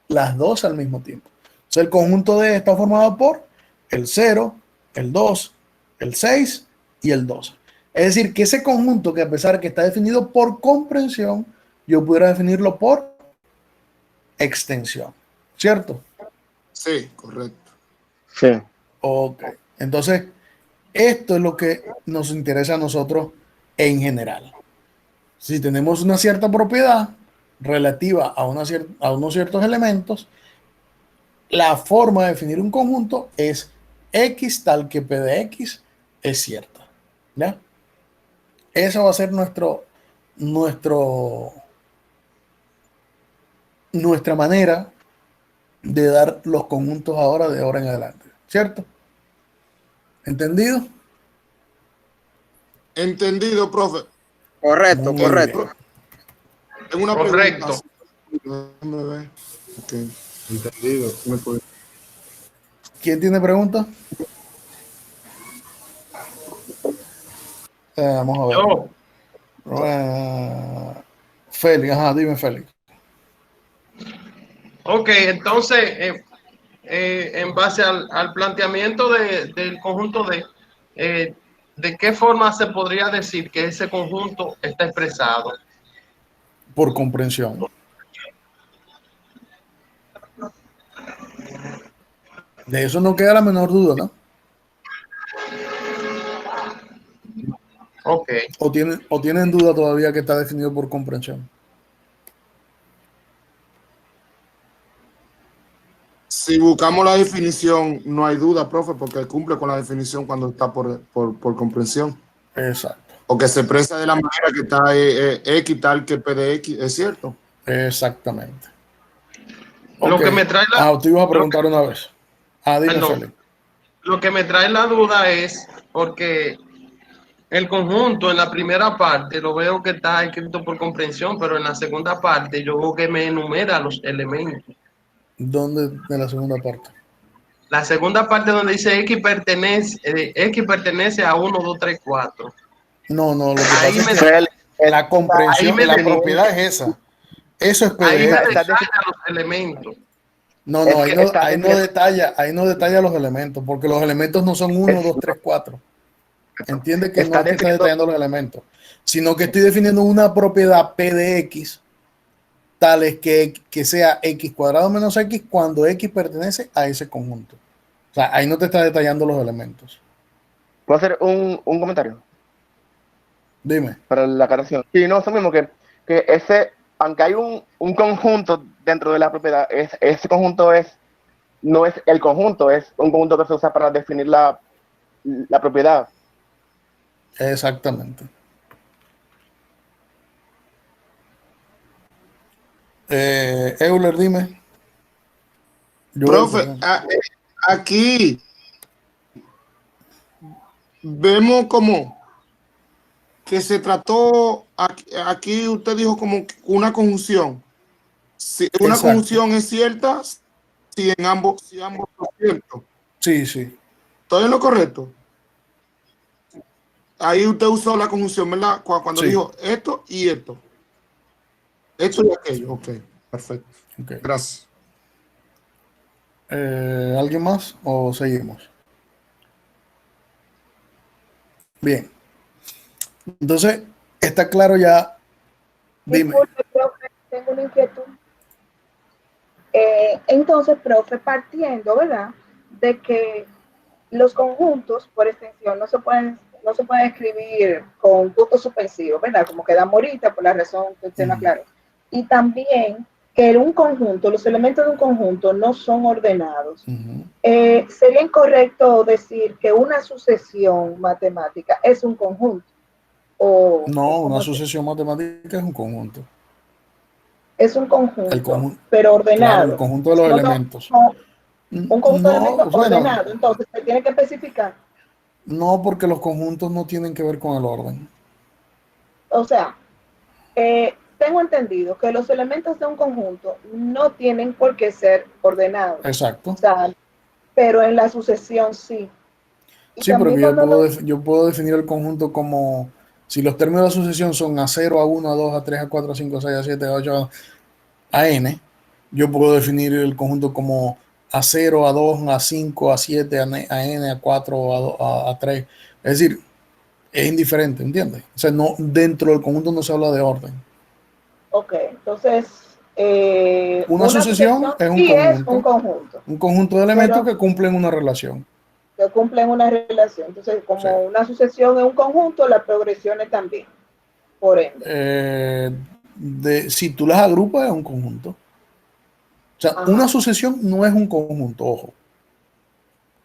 las dos al mismo tiempo. Entonces el conjunto D está formado por el 0, el 2, el 6 y el 12. Es decir, que ese conjunto, que a pesar de que está definido por comprensión, yo pudiera definirlo por extensión, ¿cierto? Sí, correcto. Sí. Ok. Entonces, esto es lo que nos interesa a nosotros en general. Si tenemos una cierta propiedad relativa a unos ciertos elementos, la forma de definir un conjunto es X tal que P de X es cierta. ¿Ya? Eso va a ser nuestra manera de dar los conjuntos ahora, de ahora en adelante. ¿Cierto? ¿Entendido? Entendido, profe. Correcto, Muy correcto. bien. Tengo una Correcto. pregunta. Déjame ver. Ok. Entendido. ¿Quién tiene preguntas? Vamos a ver. Yo, Félix, ajá, dime, Félix. ok, entonces, en base al planteamiento del conjunto ¿de qué forma se podría decir que ese conjunto está expresado? Por comprensión. De eso no queda la menor duda, ¿no? Ok. ¿O tienen duda todavía que está definido por comprensión? Si buscamos la definición, no hay duda, profe, porque cumple con la definición cuando está por comprensión. Exacto. O que se expresa de la manera que está X tal que P de X, ¿es cierto? Exactamente. Lo Ok. que me trae la, Tú ibas a preguntar una vez. Dime, perdón, Félix. lo que me trae la duda es porque el conjunto en la primera parte lo veo que está escrito por comprensión, pero en la segunda parte yo veo que me enumera los elementos. ¿Dónde de la segunda parte? La segunda parte donde dice X pertenece a 1, 2, 3, 4. No, lo que Ahí pasa me, es que la ahí comprensión, me, la propiedad es esa. Eso es P ahí de me X. detalla los elementos. No, Es que está ahí no detalla los elementos, porque los elementos no son 1, 2, 3, 4. Entiende que no está es que está definiendo, detallando los elementos, sino que estoy definiendo una propiedad P de X, tal es que sea X cuadrado menos X cuando X pertenece a ese conjunto. O sea, ahí no te está detallando los elementos. ¿puedo hacer un comentario Dime. para la aclaración? Sí, no, eso mismo, que ese, aunque hay un conjunto dentro de la propiedad, ese conjunto no es el conjunto, es un conjunto que se usa para definir la propiedad. Exactamente. Euler, dime. Profe, aquí vemos como que se trató, aquí usted dijo como una conjunción. Si una Exacto. conjunción es cierta, si ambos son ciertos. Sí. ¿Todo es lo correcto? Ahí usted usó la conjunción, ¿verdad? Cuando Sí. dijo esto y esto. Esto y aquello. Ok, perfecto. Okay. Gracias. ¿Alguien más o seguimos? Bien. Entonces, está claro ya. Dime. Disculpe, profe, tengo una inquietud. Entonces, profe, partiendo, ¿verdad? De que los conjuntos, por extensión, no se pueden escribir con puntos suspensivos, ¿verdad? Como quedamos ahorita, por la razón que usted no aclaró. Y también que un conjunto, los elementos de un conjunto no son ordenados. ¿Sería incorrecto decir que una sucesión matemática es un conjunto? No, una sucesión matemática es un conjunto. Es un conjunto, El conjunto, pero ordenado. claro, el conjunto de los elementos. Un conjunto de elementos bueno, ordenado, entonces se tiene que especificar. No, porque los conjuntos no tienen que ver con el orden. O sea, tengo entendido que los elementos de un conjunto no tienen por qué ser ordenados. Exacto. O sea, pero en la sucesión sí. Y sí, pero cuando yo puedo definir el conjunto como, si los términos de la sucesión son a 0, a 1, a 2, a 3, a 4, a 5, a 6, a 7, a 8, a n, yo puedo definir el conjunto como a 0, a 2, a 5, a 7, a n, a 4, a 3. Es decir, es indiferente, ¿entiendes? O sea, no, dentro del conjunto no se habla de orden. Ok, entonces una sucesión es un conjunto. Un conjunto de elementos que cumplen una relación. Que cumplen una relación. Entonces, como una sucesión es un conjunto, las progresiones también, por ende. Si tú las agrupas es un conjunto. O sea, una sucesión no es un conjunto, ojo.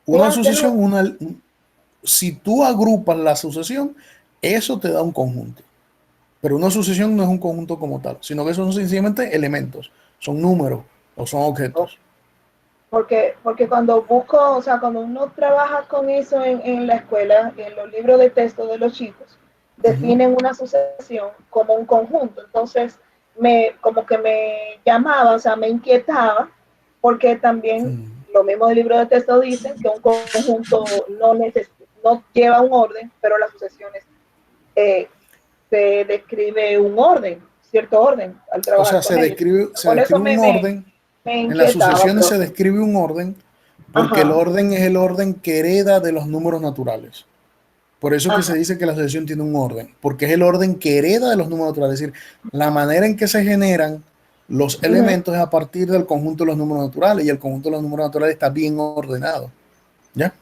Una sucesión, si tú agrupas la sucesión, eso te da un conjunto. Pero una sucesión no es un conjunto como tal, sino que son sencillamente elementos, son números o son objetos. Porque cuando busco, o sea, cuando uno trabaja con eso en la escuela, en los libros de texto de los chicos, definen una sucesión como un conjunto. Entonces, como que me llamaba, o sea, me inquietaba, porque también los mismos libros de texto dicen que un conjunto no lleva un orden, pero las sucesiones se describe un orden, cierto orden al trabajar. O sea, se describe un orden. En las sucesiones se describe un orden porque el orden es el orden que hereda de los números naturales. Por eso que se dice que la sucesión tiene un orden, porque es el orden que hereda de los números naturales. Es decir, la manera en que se generan los elementos es a partir del conjunto de los números naturales, y el conjunto de los números naturales está bien ordenado. ¿Ya?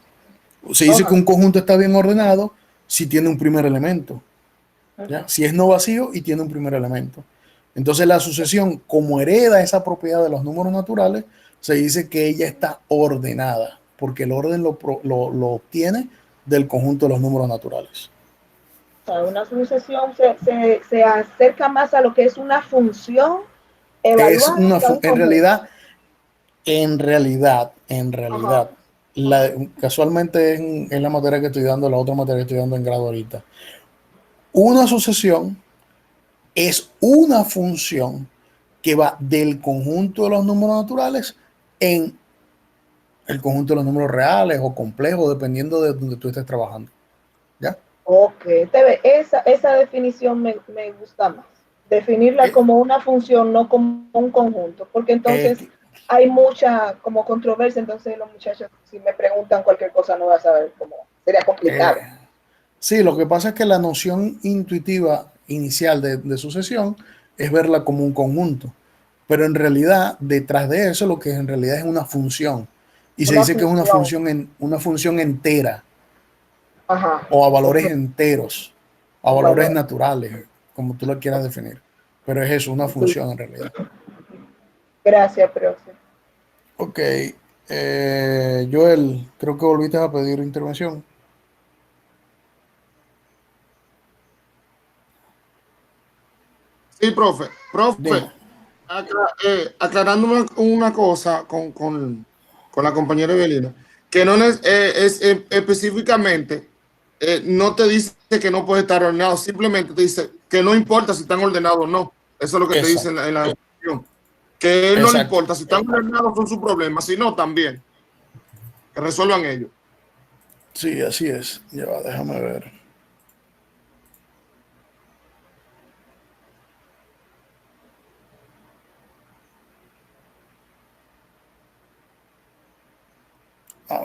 Se dice que un conjunto está bien ordenado si tiene un primer elemento. ¿Ya? Si es no vacío y tiene un primer elemento. Entonces la sucesión, como hereda esa propiedad de los números naturales, se dice que ella está ordenada, porque el orden lo obtiene del conjunto de los números naturales. O sea, una sucesión se acerca más a lo que es una función evaluada. En realidad, casualmente es la materia que estoy dando, la otra materia que estoy dando en grado ahorita. Una sucesión es una función que va del conjunto de los números naturales en el conjunto de los números reales o complejos, dependiendo de donde tú estés trabajando. ¿Ya? Ok, esa definición me gusta más. Definirla como una función, no como un conjunto, porque entonces hay mucha como controversia. Entonces los muchachos, si me preguntan cualquier cosa, no van a saber cómo. Sería complicado. Sí, lo que pasa es que la noción intuitiva inicial de sucesión es verla como un conjunto, pero en realidad detrás de eso lo que en realidad es una función, y se dice que es una función entera. O a valores enteros, a valores naturales, como tú lo quieras definir, pero es eso, una función en realidad. Gracias, profe. Ok, Joel, creo que volviste a pedir intervención. Sí, profe, aclarando una cosa con la compañera Evelina, que no es específicamente, no te dice que no puede estar ordenado, simplemente te dice que no importa si están ordenados o no. Eso es lo que te dice en la descripción. Que a él no le importa, si están ordenados son su problema, si no, también. Que resuelvan ellos. Sí, así es. Ya va, déjame ver.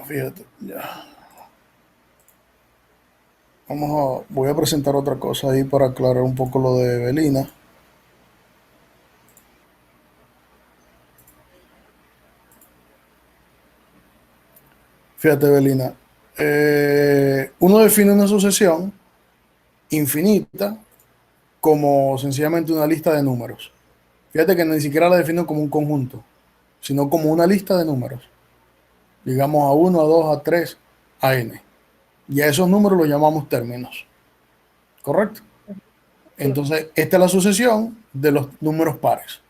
Fíjate, ya. Voy a presentar otra cosa ahí para aclarar un poco lo de Evelina. Fíjate, Evelina. Uno define una sucesión infinita como sencillamente una lista de números. Fíjate que ni siquiera la defino como un conjunto, sino como una lista de números. Digamos a 1, a 2, a 3, a n. Y a esos números los llamamos términos. ¿Correcto? Entonces, esta es la sucesión de los números pares,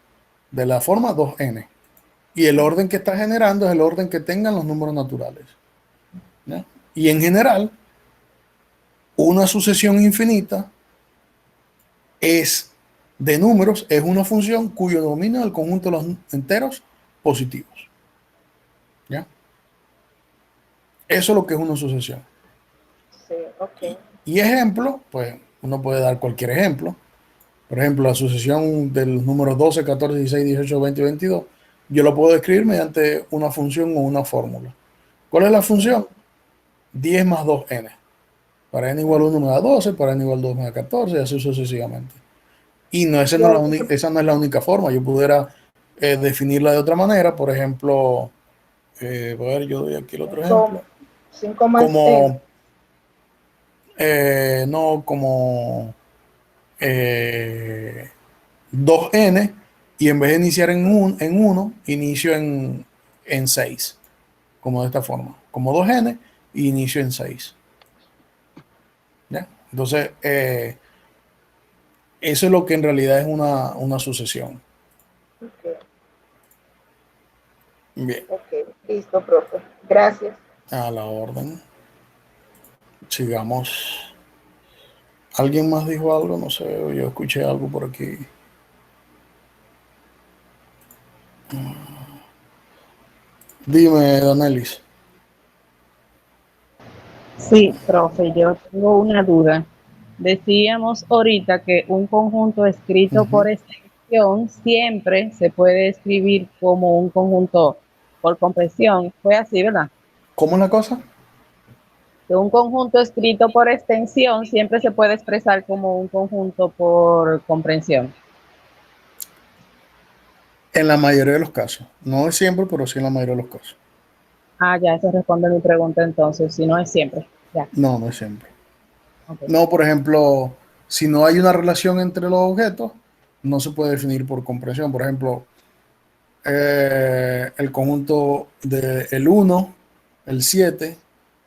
de la forma 2n. Y el orden que está generando es el orden que tengan los números naturales. ¿Ya? Y en general, una sucesión infinita de números es una función cuyo dominio es el conjunto de los enteros positivos. ¿Ya? Eso es lo que es una sucesión. Sí, ok. Y ejemplo, pues uno puede dar cualquier ejemplo. Por ejemplo, la sucesión de los números 12, 14, 16, 18, 20 y 22 yo lo puedo escribir mediante una función o una fórmula. ¿Cuál es la función? 10 más 2n. Para n igual 1 me da 12, para n igual 2 me da 14, y así sucesivamente. Y no, esa no es la única forma. Yo pudiera definirla de otra manera. Por ejemplo, a ver, yo doy aquí el otro ejemplo. 5 más como, no, como 2n, y en vez de iniciar en 1, inicio en 6. Como de esta forma. Como 2n, y inicio en 6. ¿Ya? Entonces, eso es lo que en realidad es una sucesión. Okay. Bien. Ok, listo, profe. Gracias. A la orden. Sigamos. ¿Alguien más dijo algo? No sé, yo escuché algo por aquí. Dime, Danelis. Sí, profe, yo tengo una duda. Decíamos ahorita que un conjunto escrito por extensión siempre se puede escribir como un conjunto por compresión. Fue así, ¿verdad? ¿Cómo es la cosa? Que un conjunto escrito por extensión siempre se puede expresar como un conjunto por comprensión. En la mayoría de los casos. No es siempre, pero sí en la mayoría de los casos. Ah, ya, eso responde a mi pregunta entonces, si no es siempre. Ya. No, no es siempre. Okay. No, por ejemplo, si no hay una relación entre los objetos, no se puede definir por comprensión. Por ejemplo, el conjunto del 1, el 7,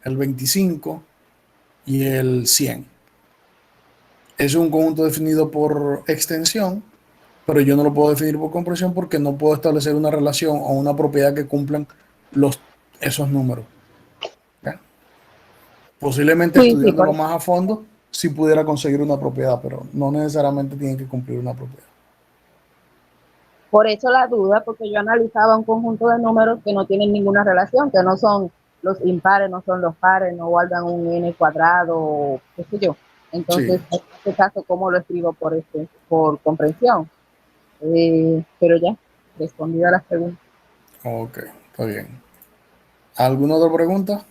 el 25 y el 100. Es un conjunto definido por extensión, pero yo no lo puedo definir por comprensión porque no puedo establecer una relación o una propiedad que cumplan esos números. ¿Ya? Posiblemente estudiándolo más a fondo, sí pudiera conseguir una propiedad, pero no necesariamente tienen que cumplir una propiedad. Por eso la duda, porque yo analizaba un conjunto de números que no tienen ninguna relación, que no son los impares, no son los pares, no guardan un n cuadrado, qué sé yo. Entonces, sí. En este caso, ¿cómo lo escribo por comprensión? Pero ya, respondida a las preguntas. Ok, está bien. ¿Alguna otra pregunta?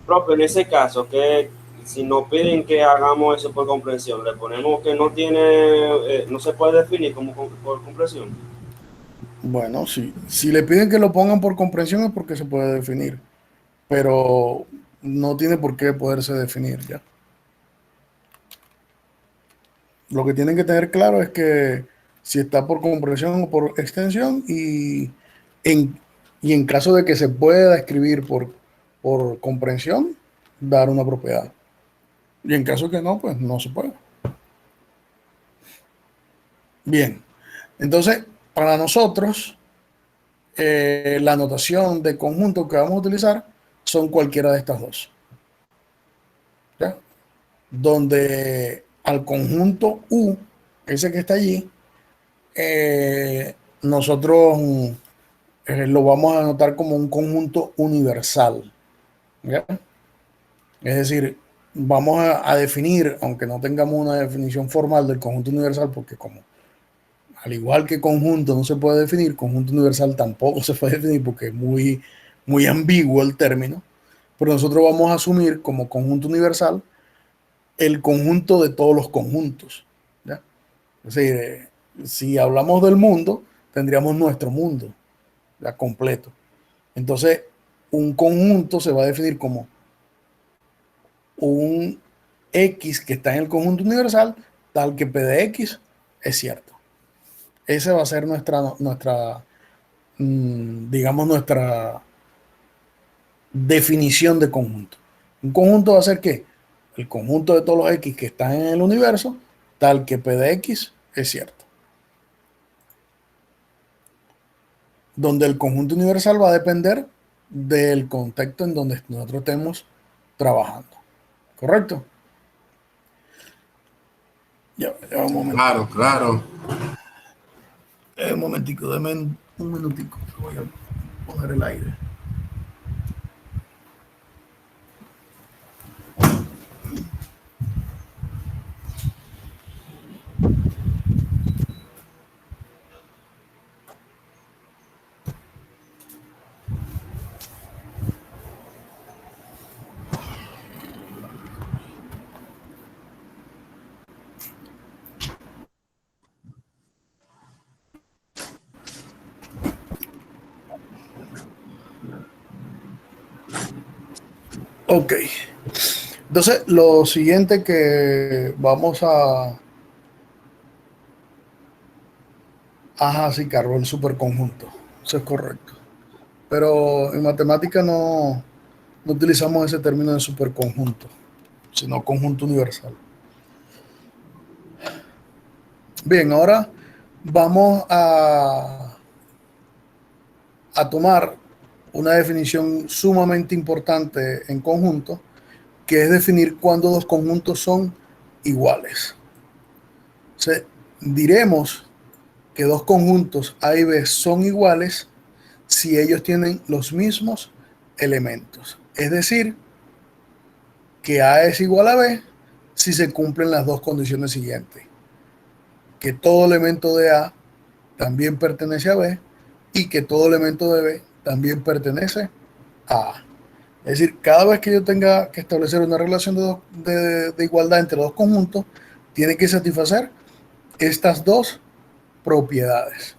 Profe, en ese caso, que si nos piden que hagamos eso por comprensión, le ponemos que no tiene, no se puede definir como por comprensión. Bueno, sí. Si le piden que lo pongan por comprensión es porque se puede definir, pero no tiene por qué poderse definir ya. Lo que tienen que tener claro es que si está por comprensión o por extensión y en caso de que se pueda escribir por comprensión, dar una propiedad. Y en caso que no, pues no se puede. Bien, entonces para nosotros la notación de conjunto que vamos a utilizar son cualquiera de estas dos. ¿Ya? Donde al conjunto U, ese que está allí, nosotros lo vamos a anotar como un conjunto universal. ¿Ya? Es decir, vamos a definir, aunque no tengamos una definición formal del conjunto universal, porque como al igual que conjunto no se puede definir, conjunto universal tampoco se puede definir porque es muy, muy ambiguo el término, pero nosotros vamos a asumir como conjunto universal el conjunto de todos los conjuntos. ¿Ya? Es decir, si hablamos del mundo, tendríamos nuestro mundo ya completo. Entonces, un conjunto se va a definir como un X que está en el conjunto universal, tal que P de X es cierto. Esa va a ser digamos, nuestra definición de conjunto. Un conjunto va a ser ¿qué? El conjunto de todos los X que están en el universo, tal que P de X es cierto. Donde el conjunto universal va a depender del contexto en donde nosotros estemos trabajando. ¿Correcto? Ya un momento. Claro. Un momentico, dame un minutico. Voy a poner el aire. Ok. Entonces, lo siguiente que vamos a... Ajá, sí, Carlos, el superconjunto. Eso es correcto. Pero en matemática no utilizamos ese término de superconjunto, sino conjunto universal. Bien, ahora vamos a tomar una definición sumamente importante en conjunto, que es definir cuándo dos conjuntos son iguales. O sea, diremos que dos conjuntos A y B son iguales si ellos tienen los mismos elementos. Es decir, que A es igual a B si se cumplen las dos condiciones siguientes. Que todo elemento de A también pertenece a B y que todo elemento de B también pertenece a A. Es decir, cada vez que yo tenga que establecer una relación de igualdad entre dos conjuntos, tiene que satisfacer estas dos propiedades.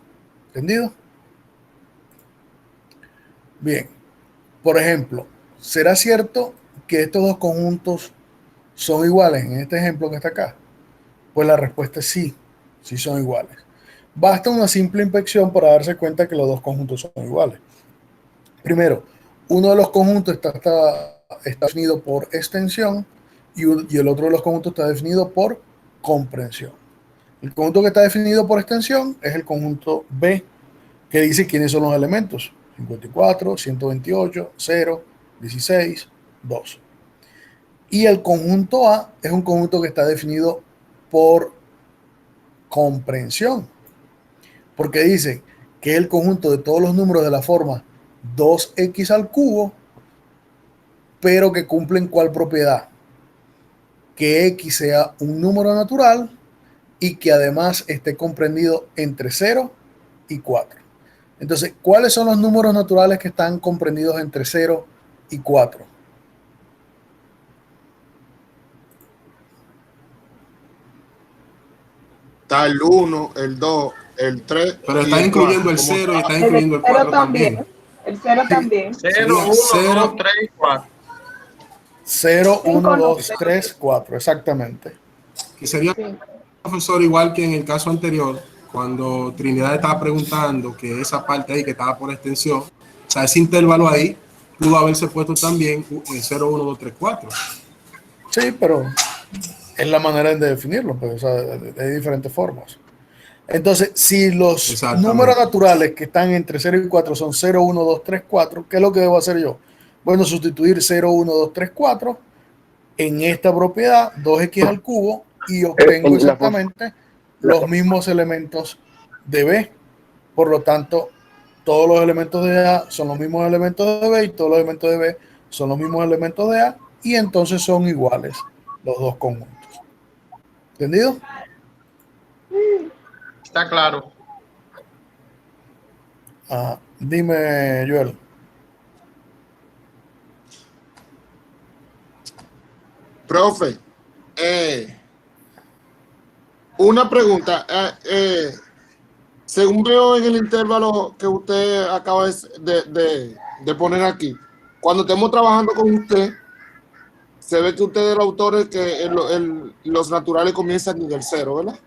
¿Entendido? Bien. Por ejemplo, ¿será cierto que estos dos conjuntos son iguales en este ejemplo que está acá? Pues la respuesta es sí, sí son iguales. Basta una simple inspección para darse cuenta que los dos conjuntos son iguales. Primero, uno de los conjuntos está definido por extensión y el otro de los conjuntos está definido por comprensión. El conjunto que está definido por extensión es el conjunto B, que dice quiénes son los elementos: 54, 128, 0, 16, 2. Y el conjunto A es un conjunto que está definido por comprensión, porque dice que es el conjunto de todos los números de la forma 2x al cubo, pero que cumplen ¿cuál propiedad? Que x sea un número natural y que además esté comprendido entre 0 y 4. Entonces, ¿cuáles son los números naturales que están comprendidos entre 0 y 4? Está el 1, el 2, el 3. Pero está incluyendo el 0 y está incluyendo el 4 también. El 0 también. 0, 1, 2, 3 y 4. 0, 1, 2, 3, 4, exactamente. Que sería, profesor, igual que en el caso anterior, cuando Trinidad estaba preguntando que esa parte ahí que estaba por extensión, o sea, ese intervalo ahí pudo haberse puesto también en 0, 1, 2, 3, 4. Sí, pero es la manera de definirlo, pues, o sea, de diferentes formas. Entonces, si los números naturales que están entre 0 y 4 son 0, 1, 2, 3, 4, ¿qué es lo que debo hacer yo? Bueno, sustituir 0, 1, 2, 3, 4 en esta propiedad, 2x al cubo, y obtengo exactamente los mismos elementos de B. Por lo tanto, todos los elementos de A son los mismos elementos de B y todos los elementos de B son los mismos elementos de A, y entonces son iguales los dos conjuntos. ¿Entendido? Está claro. Dime, Joel. Profe, una pregunta. Según veo en el intervalo que usted acaba de poner aquí, cuando estemos trabajando con usted, se ve que usted es el autor que los naturales comienzan desde el 0, ¿verdad?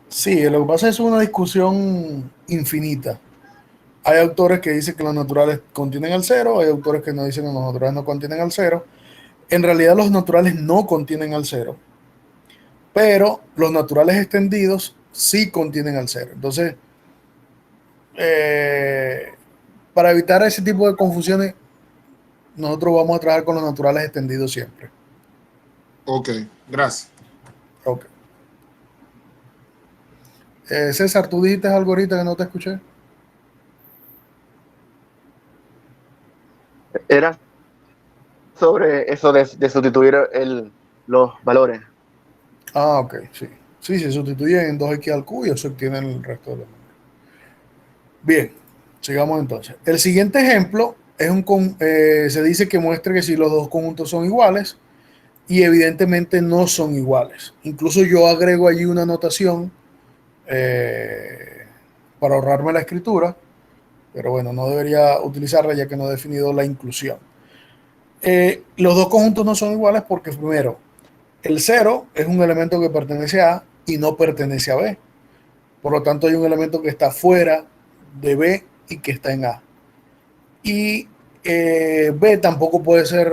Sí, lo que pasa es una discusión infinita. Hay autores que dicen que los naturales contienen al 0, hay autores que no dicen que los naturales no contienen al 0. En realidad los naturales no contienen al 0, pero los naturales extendidos sí contienen al 0. Entonces, para evitar ese tipo de confusiones, nosotros vamos a trabajar con los naturales extendidos siempre. Ok, gracias. Ok. César, ¿tú dijiste algo ahorita que no te escuché? Era sobre eso de sustituir los valores. Ah, ok, sí. Sí, se sustituyen en 2x al cubo y se obtienen el resto de los números. Bien, sigamos entonces. El siguiente ejemplo es se dice que muestre que si los dos conjuntos son iguales, y evidentemente no son iguales. Incluso yo agrego allí una anotación para ahorrarme la escritura, pero bueno, no debería utilizarla ya que no he definido la inclusión. Los dos conjuntos no son iguales porque primero, el 0 es un elemento que pertenece a A y no pertenece a B. Por lo tanto, hay un elemento que está fuera de B y que está en A. Y B tampoco puede ser,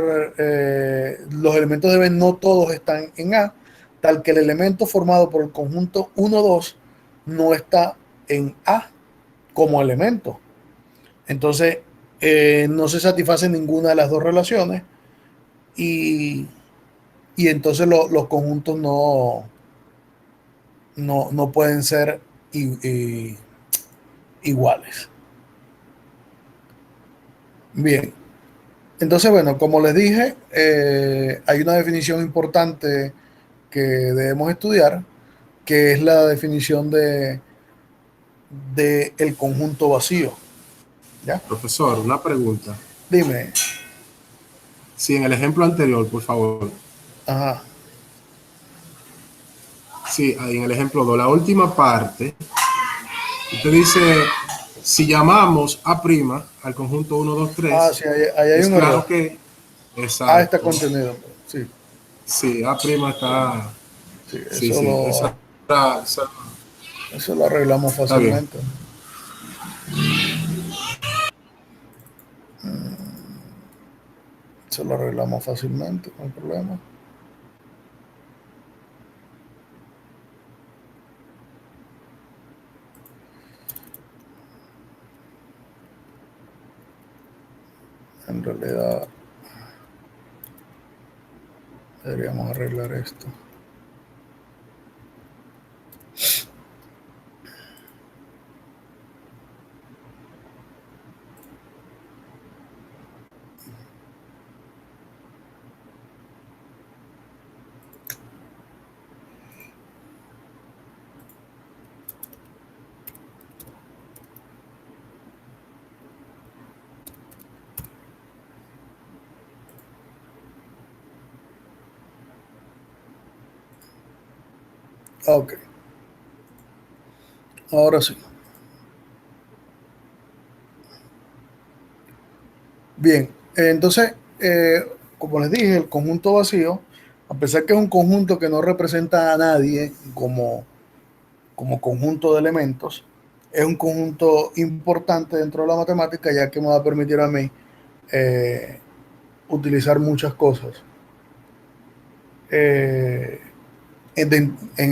los elementos de B no todos están en A, tal que el elemento formado por el conjunto 1, 2 no está en A como elemento. Entonces, no se satisface ninguna de las dos relaciones y entonces los conjuntos no pueden ser iguales. Bien, entonces bueno, como les dije, hay una definición importante que debemos estudiar, que es la definición de el conjunto vacío. ¿Ya? Profesor, una pregunta. Dime. Sí, en el ejemplo anterior, por favor. Ajá. Sí, ahí en el ejemplo 2, la última parte, usted dice, si llamamos A' al conjunto 1, 2, 3, sí, ahí hay es un claro error. que exacto. A está contenido, sí. Sí, A' está... Sí, sí, eso, sí, eso lo arreglamos fácilmente. Eso lo arreglamos fácilmente, no hay problema. En realidad deberíamos arreglar esto. Ok. Ahora sí. Bien, entonces, como les dije, el conjunto vacío, a pesar que es un conjunto que no representa a nadie como conjunto de elementos, es un conjunto importante dentro de la matemática, ya que me va a permitir a mí utilizar muchas cosas en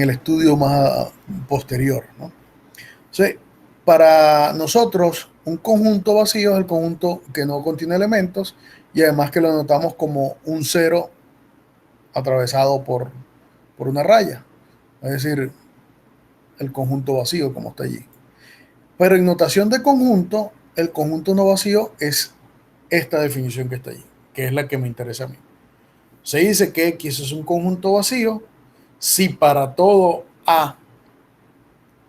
el estudio más posterior, ¿no? Entonces, para nosotros, un conjunto vacío es el conjunto que no contiene elementos y además que lo notamos como un cero atravesado por una raya, es decir, el conjunto vacío como está allí. Pero en notación de conjunto, el conjunto no vacío es esta definición que está allí, que es la que me interesa a mí. Se dice que X es un conjunto vacío si para todo A,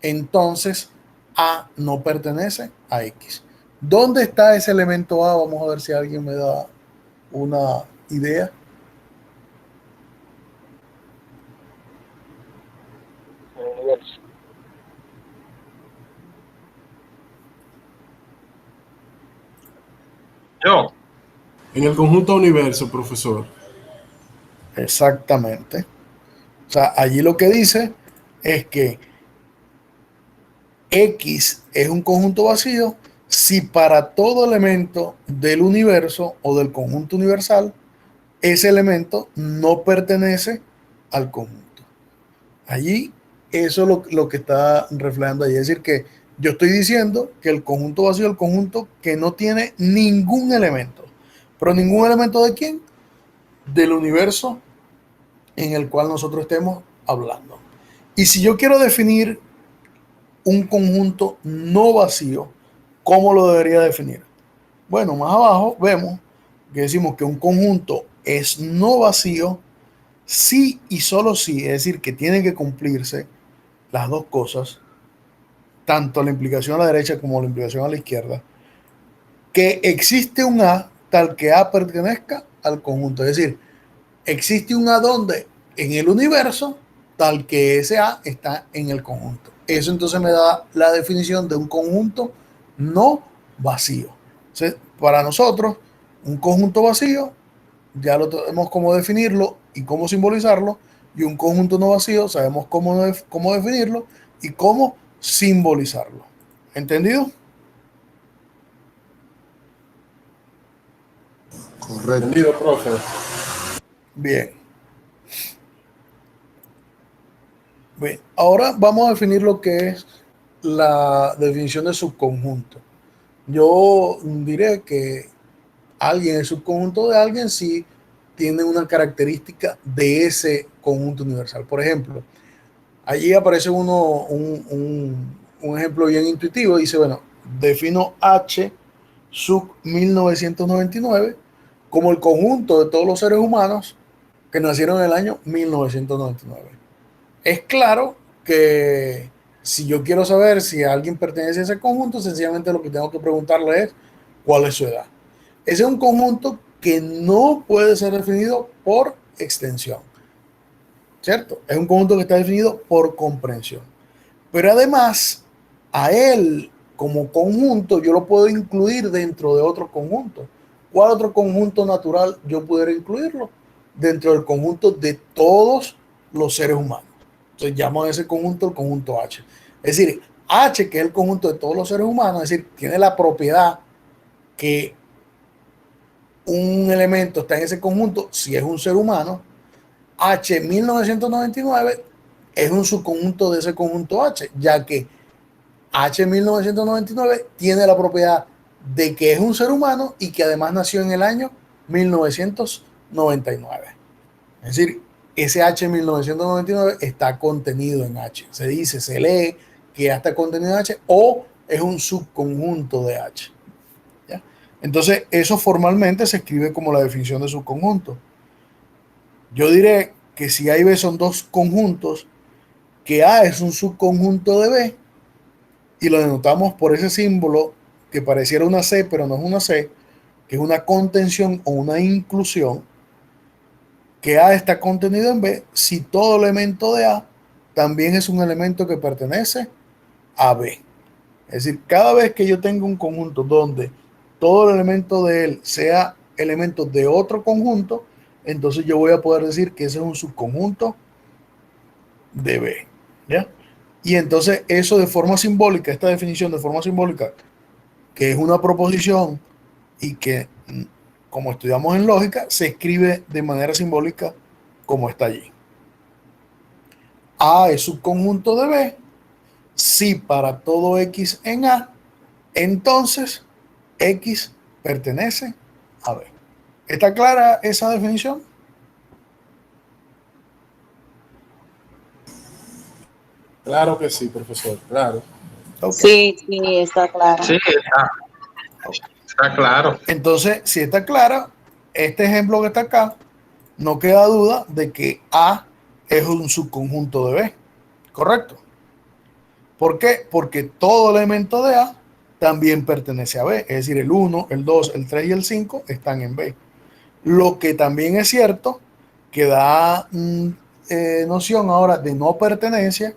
entonces A no pertenece a X. ¿Dónde está ese elemento A? Vamos a ver si alguien me da una idea. Yo. En el conjunto universo, profesor. Exactamente. O sea, allí lo que dice es que X es un conjunto vacío si para todo elemento del universo o del conjunto universal ese elemento no pertenece al conjunto. Allí eso es lo que está reflejando allí. Es decir, que yo estoy diciendo que el conjunto vacío es el conjunto que no tiene ningún elemento. ¿Pero ningún elemento de quién? Del universo en el cual nosotros estemos hablando. Y si yo quiero definir un conjunto no vacío, ¿cómo lo debería definir? Bueno, más abajo vemos que decimos que un conjunto es no vacío si y solo si, es decir, que tienen que cumplirse las dos cosas, tanto la implicación a la derecha como la implicación a la izquierda, que existe un A tal que A pertenezca al conjunto. Es decir, existe un A donde en el universo tal que ese A está en el conjunto. Eso entonces me da la definición de un conjunto no vacío. Entonces, para nosotros, un conjunto vacío ya lo tenemos cómo definirlo y cómo simbolizarlo, y un conjunto no vacío sabemos cómo definirlo y cómo simbolizarlo. ¿Entendido? Correcto. Entendido, profe. Bien. Bien. Ahora vamos a definir lo que es la definición de subconjunto. Yo diré que alguien es subconjunto de alguien si tiene una característica de ese conjunto universal. Por ejemplo, allí aparece un ejemplo bien intuitivo. Dice, bueno, defino H sub 1999 como el conjunto de todos los seres humanos que nacieron en el año 1999. Es claro que si yo quiero saber si alguien pertenece a ese conjunto, sencillamente lo que tengo que preguntarle es cuál es su edad. Ese es un conjunto que no puede ser definido por extensión, ¿cierto? Es un conjunto que está definido por comprensión. Pero además, a él como conjunto yo lo puedo incluir dentro de otro conjunto. ¿Cuál otro conjunto natural yo pudiera incluirlo? Dentro del conjunto de todos los seres humanos. Entonces llamo a ese conjunto el conjunto H. Es decir, H, que es el conjunto de todos los seres humanos, es decir, tiene la propiedad que un elemento está en ese conjunto si es un ser humano. H 1999 es un subconjunto de ese conjunto H, ya que H 1999 tiene la propiedad de que es un ser humano y que además nació en el año 1999. Es decir, ese H 1999 está contenido en H. Se dice, se lee que ya está contenido en H o es un subconjunto de H. ¿Ya? Entonces, eso formalmente se escribe como la definición de subconjunto. Yo diré que si A y B son dos conjuntos, que A es un subconjunto de B, y lo denotamos por ese símbolo que pareciera una C, pero no es una C, que es una contención o una inclusión, que A está contenido en B si todo elemento de A también es un elemento que pertenece a B. Es decir, cada vez que yo tengo un conjunto donde todo el elemento de él sea elemento de otro conjunto, entonces yo voy a poder decir que ese es un subconjunto de B. ¿Ya? Y entonces eso de forma simbólica, esta definición de forma simbólica, que es una proposición y que, como estudiamos en lógica, se escribe de manera simbólica como está allí. A es subconjunto de B. Si para todo X en A, entonces X pertenece a B. ¿Está clara esa definición? Claro que sí, profesor, claro. Okay. Sí, está claro. Sí, está claro. Entonces, si está clara, este ejemplo que está acá, no queda duda de que A es un subconjunto de B, ¿correcto? ¿Por qué? Porque todo elemento de A también pertenece a B, es decir, el 1, el 2, el 3 y el 5 están en B. Lo que también es cierto, que da noción ahora de no pertenencia,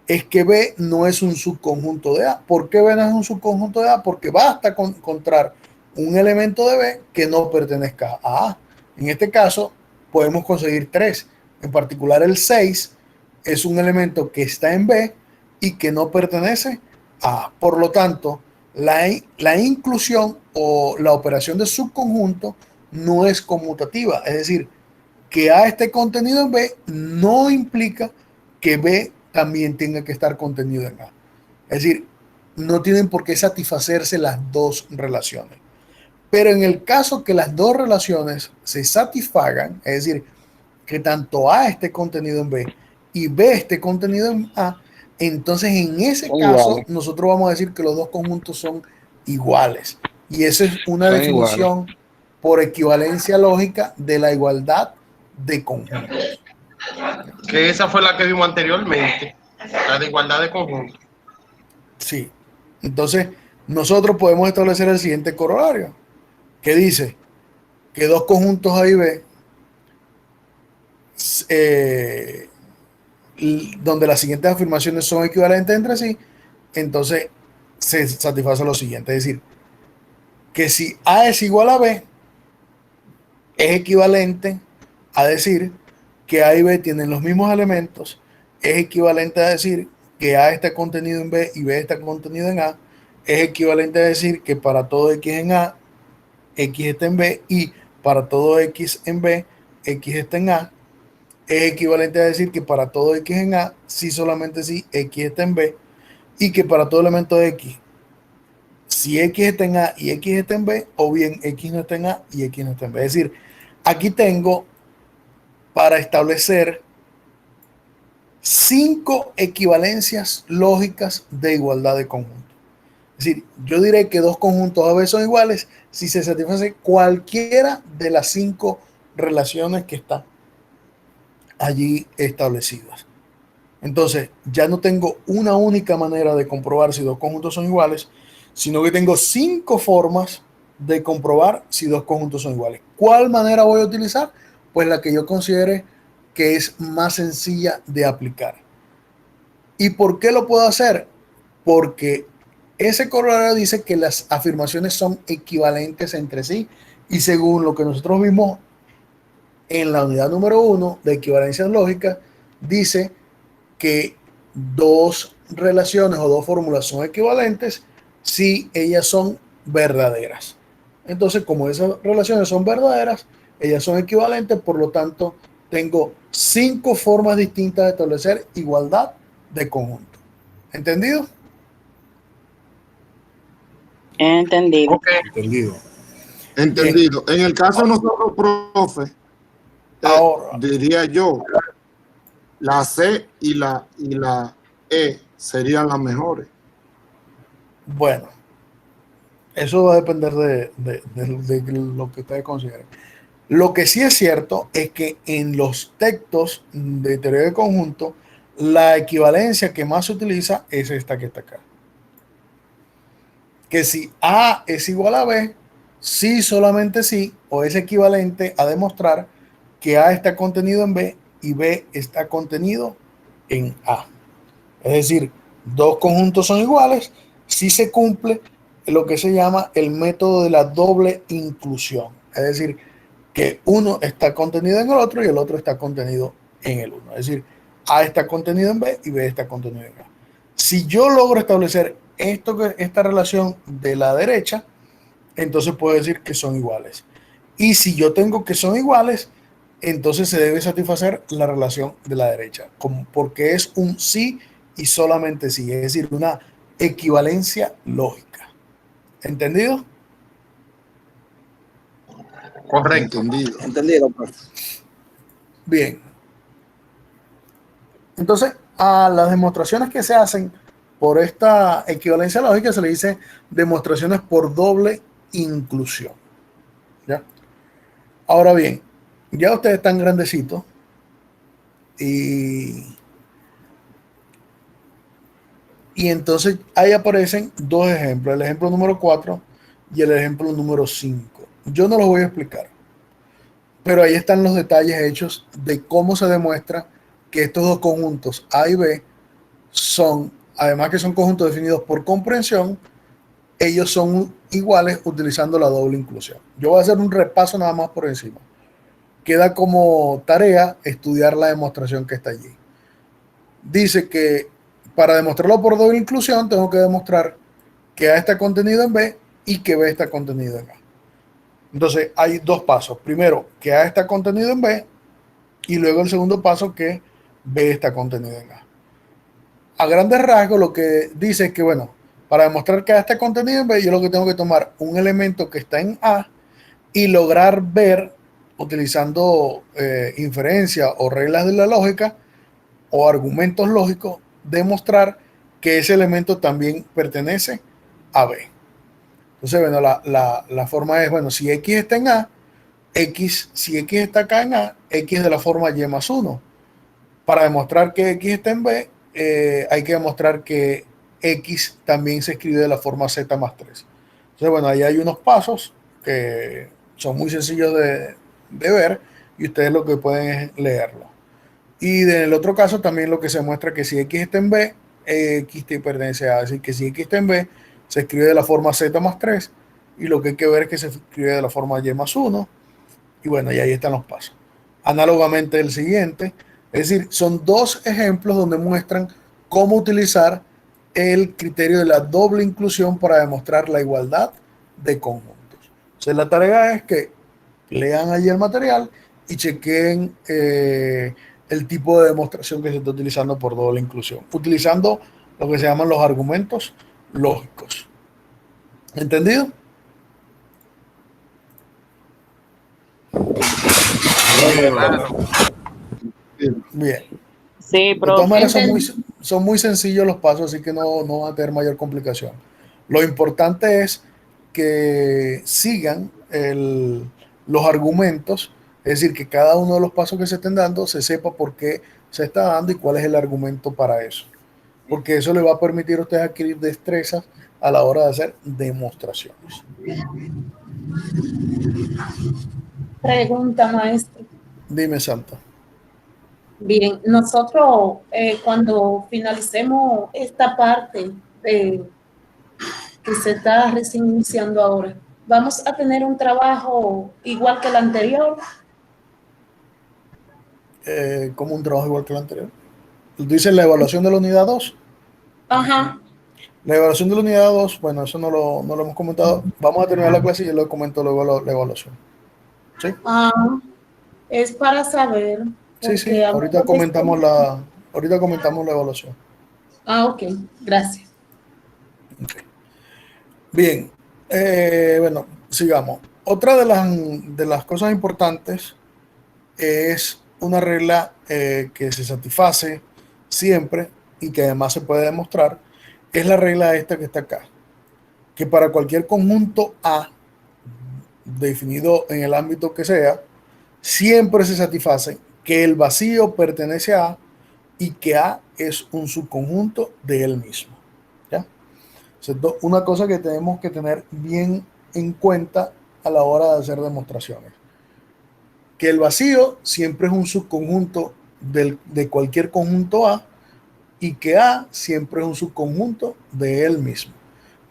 es que B no es un subconjunto de A. ¿Por qué B no es un subconjunto de A? Porque basta con encontrar un elemento de B que no pertenezca a A. En este caso, podemos conseguir 3. En particular, el 6 es un elemento que está en B y que no pertenece a A. Por lo tanto, la inclusión o la operación de subconjunto no es conmutativa. Es decir, que A esté contenido en B no implica que B también tenga que estar contenido en A. Es decir, no tienen por qué satisfacerse las dos relaciones. Pero en el caso que las dos relaciones se satisfagan, es decir, que tanto A esté contenido en B y B esté contenido en A, entonces en ese caso nosotros vamos a decir que los dos conjuntos son iguales. Y esa es una definición por equivalencia lógica de la igualdad de conjuntos. Que esa fue la que vimos anteriormente, la de igualdad de conjuntos. Sí. Entonces, nosotros podemos establecer el siguiente corolario, que dice que dos conjuntos A y B, donde las siguientes afirmaciones son equivalentes entre sí, entonces se satisface lo siguiente, es decir, que si A es igual a B, es equivalente a decir que A y B tienen los mismos elementos, es equivalente a decir que A está contenido en B y B está contenido en A, es equivalente a decir que para todo X en A, X está en B, y para todo X en B, X está en A. Es equivalente a decir que para todo X en A, si solamente si X está en B, y que para todo elemento de X, si X está en A y X está en B, o bien X no está en A y X no está en B. Es decir, aquí tengo para establecer 5 equivalencias lógicas de igualdad de conjuntos. Es decir, yo diré que dos conjuntos A B son iguales si se satisface cualquiera de las 5 relaciones que están allí establecidas. Entonces, ya no tengo una única manera de comprobar si dos conjuntos son iguales, sino que tengo 5 formas de comprobar si dos conjuntos son iguales. ¿Cuál manera voy a utilizar? Pues la que yo considere que es más sencilla de aplicar. ¿Y por qué lo puedo hacer? Porque ese corolario dice que las afirmaciones son equivalentes entre sí, y según lo que nosotros vimos en la unidad número 1 de equivalencias lógicas, dice que dos relaciones o dos fórmulas son equivalentes si ellas son verdaderas. Entonces, como esas relaciones son verdaderas, ellas son equivalentes, por lo tanto, tengo 5 formas distintas de establecer igualdad de conjunto. ¿Entendido? Entendido. Ok. Entendido. En el caso de nosotros, profe, ahora diría yo, la C y la E serían las mejores. Bueno, eso va a depender de lo que ustedes consideren. Lo que sí es cierto es que en los textos de teoría de conjunto, la equivalencia que más se utiliza es esta que está acá. Que si A es igual a B, sí, solamente sí, o es equivalente a demostrar que A está contenido en B y B está contenido en A. Es decir, dos conjuntos son iguales si se cumple lo que se llama el método de la doble inclusión. Es decir, que uno está contenido en el otro y el otro está contenido en el uno. Es decir, A está contenido en B y B está contenido en A. Si yo logro establecer esta relación de la derecha, entonces puedo decir que son iguales. Y si yo tengo que son iguales, entonces se debe satisfacer la relación de la derecha, porque es un sí y solamente sí, es decir, una equivalencia lógica. ¿Entendido? Correcto. Entendido, profe. Bien. Entonces, a las demostraciones que se hacen por esta equivalencia lógica se le dice demostraciones por doble inclusión. ¿Ya? Ahora bien, ya ustedes están grandecitos y entonces ahí aparecen dos ejemplos, el ejemplo número 4 y el ejemplo número 5. Yo no los voy a explicar, pero ahí están los detalles hechos de cómo se demuestra que estos dos conjuntos A y B son, además que son conjuntos definidos por comprensión, ellos son iguales utilizando la doble inclusión. Yo voy a hacer un repaso nada más por encima. Queda como tarea estudiar la demostración que está allí. Dice que para demostrarlo por doble inclusión tengo que demostrar que A está contenido en B y que B está contenido en A. Entonces hay dos pasos. Primero, que A está contenido en B, y luego el segundo paso, que B está contenido en A. A grandes rasgos lo que dice es que, bueno, para demostrar que A está contenido en B, yo lo que tengo que tomar un elemento que está en A y lograr ver, utilizando inferencia o reglas de la lógica o argumentos lógicos, demostrar que ese elemento también pertenece a B. Entonces, bueno, la forma es, bueno, si X está en A, si X está acá en A, X de la forma Y más 1. Para demostrar que X está en B, hay que demostrar que X también se escribe de la forma Z más 3. Entonces, bueno, ahí hay unos pasos que son muy sencillos de ver y ustedes lo que pueden es leerlo. Y en el otro caso también lo que se muestra que si X está en B, X te pertenece a A. Es decir, que si X está en B, se escribe de la forma Z más 3, y lo que hay que ver es que se escribe de la forma Y más 1. Y bueno, y ahí están los pasos. Análogamente el siguiente, es decir, son dos ejemplos donde muestran cómo utilizar el criterio de la doble inclusión para demostrar la igualdad de conjuntos. Entonces la tarea es que lean allí el material y chequen el tipo de demostración que se está utilizando por doble inclusión, utilizando lo que se llaman los argumentos lógicos. ¿Entendido? Bien. Sí, De todas profe. maneras son muy sencillos los pasos, así que no va a tener mayor complicación. Lo importante es que sigan los argumentos, es decir, que cada uno de los pasos que se estén dando se sepa por qué se está dando y cuál es el argumento para eso. Porque eso le va a permitir a ustedes adquirir destrezas a la hora de hacer demostraciones. Pregunta, maestro. Dime, Santa. Bien, nosotros cuando finalicemos esta parte que se está recién iniciando ahora, ¿vamos a tener un trabajo igual que el anterior? ¿Cómo un trabajo igual que el anterior? ¿Dice la evaluación de la unidad 2? Ajá. La evaluación de la unidad 2, bueno, eso no lo hemos comentado. Vamos a terminar la clase y yo lo comento luego la evaluación. ¿Sí? Es para saber. Sí, ahorita comentamos la evaluación. Ok, gracias. Okay. Bien, bueno, sigamos. Otra de las cosas importantes es una regla que se satisface siempre y que además se puede demostrar, es la regla esta que está acá, que para cualquier conjunto A definido en el ámbito que sea, siempre se satisface que el vacío pertenece a A y que A es un subconjunto de él mismo. ¿Ya? ¿Cierto? Una cosa que tenemos que tener bien en cuenta a la hora de hacer demostraciones. Que el vacío siempre es un subconjunto de cualquier conjunto A y que A siempre es un subconjunto de él mismo.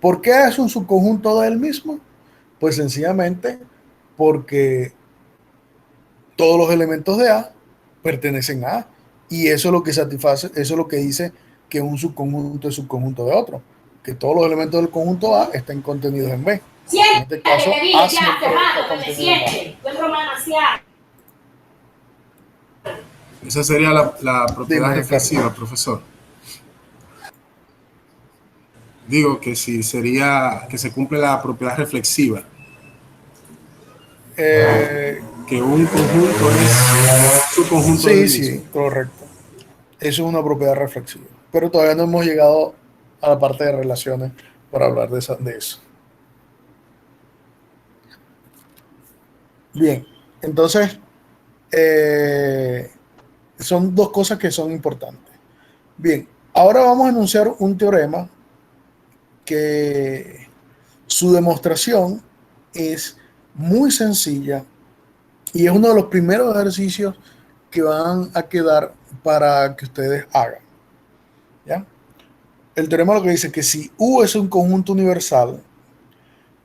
¿Por qué A es un subconjunto de él mismo? Pues sencillamente porque todos los elementos de A pertenecen a A y eso es lo que satisface, eso es lo que dice que un subconjunto es subconjunto de otro, que todos los elementos del conjunto A están contenidos en B. En este caso, A siempre está contenido en A. Esa sería la propiedad reflexiva, profesor. Digo que si sería que se cumple la propiedad reflexiva. Que un conjunto es su conjunto. Sí, correcto. Eso es una propiedad reflexiva. Pero todavía no hemos llegado a la parte de relaciones para hablar de eso. Bien, entonces son dos cosas que son importantes. Bien, ahora vamos a enunciar un teorema que su demostración es muy sencilla y es uno de los primeros ejercicios que van a quedar para que ustedes hagan. ¿Ya? El teorema lo que dice que si U es un conjunto universal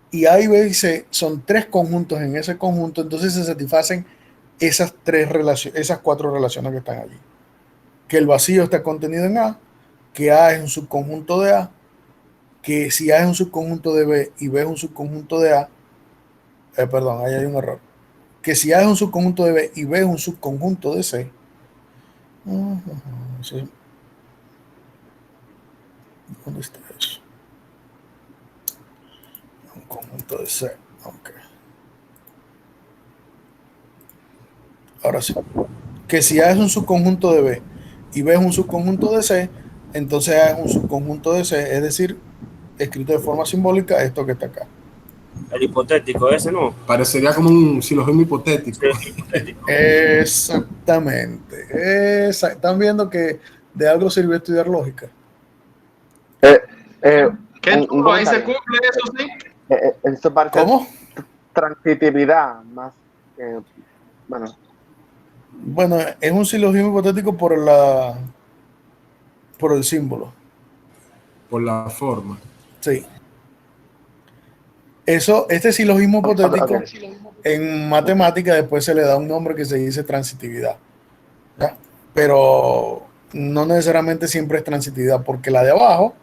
y A y B y C son tres conjuntos en ese conjunto, entonces se satisfacen esas cuatro relaciones que están allí. Que el vacío está contenido en A, que A es un subconjunto de A, que si A es un subconjunto de B y B es un subconjunto de A, perdón, ahí hay un error. Que si A es un subconjunto de B y B es un subconjunto de C, ¿dónde está eso? Un conjunto de C. Okay. Ahora sí. Que si A es un subconjunto de B y B es un subconjunto de C, entonces A es un subconjunto de C, es decir, escrito de forma simbólica, esto que está acá. El hipotético ese, ¿no? Parecería como un silogismo hipotético. Sí, Exactamente. Están viendo que de algo sirvió estudiar lógica. ¿Qué tú? Ahí se cumple eso, sí. Eso parece ¿Cómo? Transitividad más Bueno, es un silogismo hipotético por el símbolo. Por la forma. Sí. Este silogismo hipotético Ok. en matemática después se le da un nombre que se dice transitividad, ¿ya? Pero no necesariamente siempre es transitividad, porque la de abajo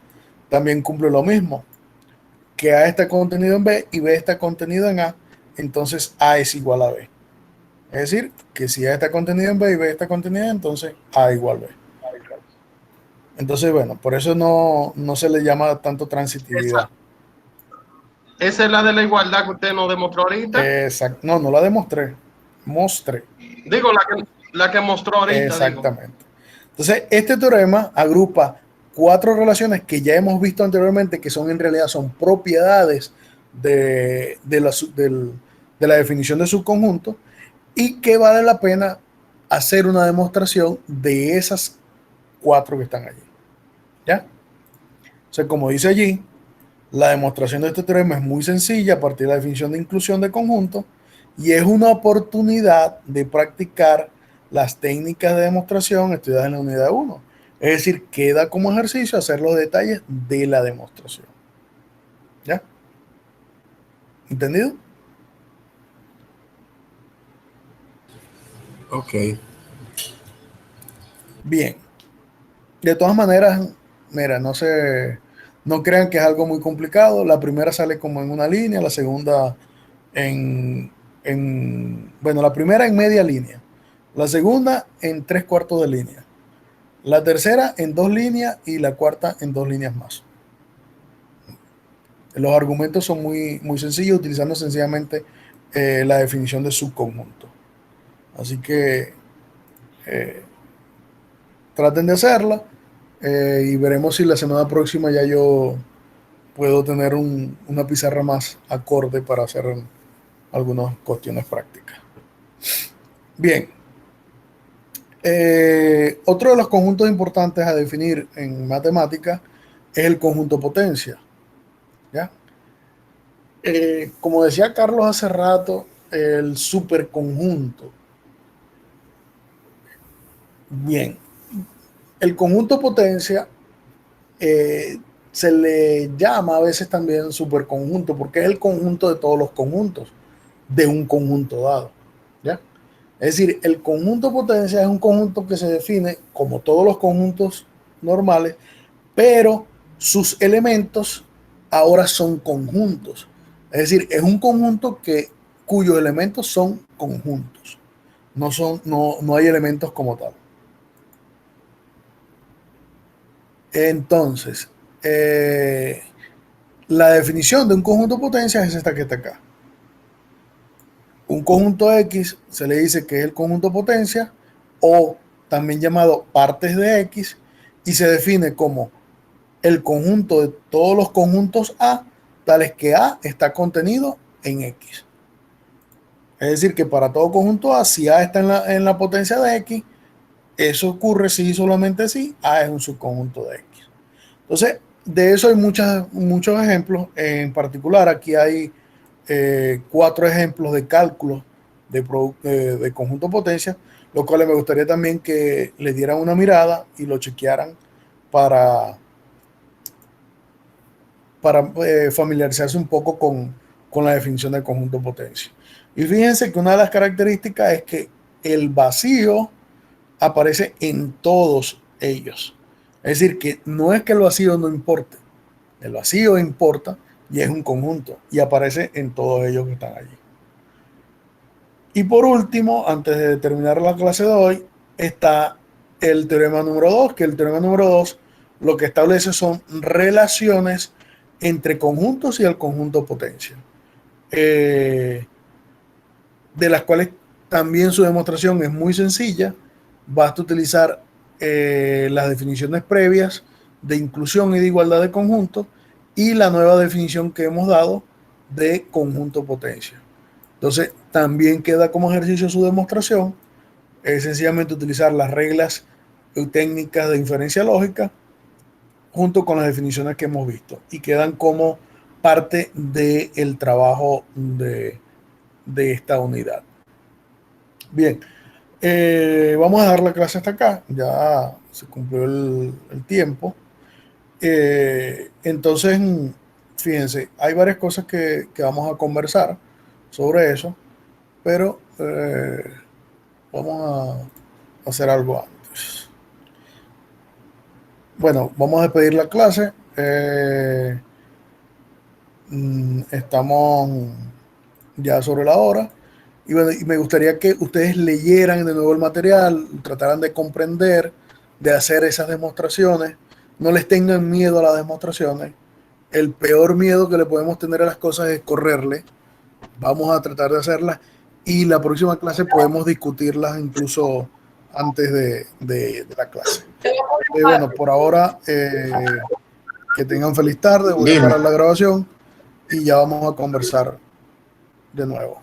también cumple lo mismo, que A está contenido en B y B está contenido en A, entonces A es igual a B. Es decir, que si A está contenido en B y B está contenido en A, entonces A igual B. Entonces, bueno, por eso no se le llama tanto transitividad. Esa es la de la igualdad que usted nos demostró ahorita. Exacto. No la demostré. Mostré. Digo, la que mostró ahorita. Exactamente. Entonces, este teorema agrupa 4 relaciones que ya hemos visto anteriormente, que son en realidad son propiedades de la definición de subconjunto, y que vale la pena hacer una demostración de esas 4 que están allí. ¿Ya? O sea, como dice allí, la demostración de este teorema es muy sencilla a partir de la definición de inclusión de conjunto y es una oportunidad de practicar las técnicas de demostración estudiadas en la unidad 1. Es decir, queda como ejercicio hacer los detalles de la demostración. ¿Ya? ¿Entendido? Ok. Bien. De todas maneras, mira, no crean que es algo muy complicado. La primera sale como en una línea, la segunda bueno, la primera en media línea, la segunda en 3/4 de línea, la tercera en 2 líneas y la cuarta en 2 líneas más. Los argumentos son muy sencillos, utilizando sencillamente la definición de subconjunto. Así que traten de hacerla y veremos si la semana próxima ya yo puedo tener una pizarra más acorde para hacer algunas cuestiones prácticas. Bien. Otro de los conjuntos importantes a definir en matemática es el conjunto potencia. ¿Ya? Como decía Carlos hace rato, el superconjunto. Bien, el conjunto potencia se le llama a veces también superconjunto porque es el conjunto de todos los conjuntos de un conjunto dado. ¿Ya? Es decir, el conjunto potencia es un conjunto que se define como todos los conjuntos normales, pero sus elementos ahora son conjuntos. Es decir, es un conjunto cuyos elementos son conjuntos. No hay elementos como tal. Entonces, la definición de un conjunto potencia es esta que está acá. Un conjunto X se le dice que es el conjunto potencia o también llamado partes de X y se define como el conjunto de todos los conjuntos A, tales que A está contenido en X. Es decir, que para todo conjunto A, si A está en la potencia de X, eso ocurre si solamente si A es un subconjunto de X. Entonces, de eso hay muchos ejemplos. En particular, aquí hay 4 ejemplos de cálculos de conjunto potencia, lo cual me gustaría también que le dieran una mirada y lo chequearan para familiarizarse un poco con la definición del conjunto potencia. Y fíjense que una de las características es que el vacío aparece en todos ellos. Es decir, que no es que el vacío no importe, el vacío importa y es un conjunto y aparece en todos ellos que están allí. Y por último, antes de terminar la clase de hoy, está el teorema número 2, que el teorema número 2 lo que establece son relaciones entre conjuntos y el conjunto potencia, de las cuales también su demostración es muy sencilla. Basta utilizar las definiciones previas de inclusión y de igualdad de conjuntos y la nueva definición que hemos dado de conjunto potencia. Entonces, también queda como ejercicio su demostración, es sencillamente utilizar las reglas y técnicas de inferencia lógica junto con las definiciones que hemos visto y quedan como parte del trabajo de esta unidad. Bien, vamos a dar la clase hasta acá, ya se cumplió el tiempo. Entonces, fíjense, hay varias cosas que vamos a conversar sobre eso, pero vamos a hacer algo antes. Bueno, vamos a despedir la clase. Estamos ya sobre la hora. Y bueno, y me gustaría que ustedes leyeran de nuevo el material, trataran de comprender, de hacer esas demostraciones. No les tengan miedo a las demostraciones. El peor miedo que le podemos tener a las cosas es correrle. Vamos a tratar de hacerlas y la próxima clase podemos discutirlas incluso antes de la clase. Bueno, por ahora, que tengan feliz tarde. Voy a parar la grabación y ya vamos a conversar de nuevo.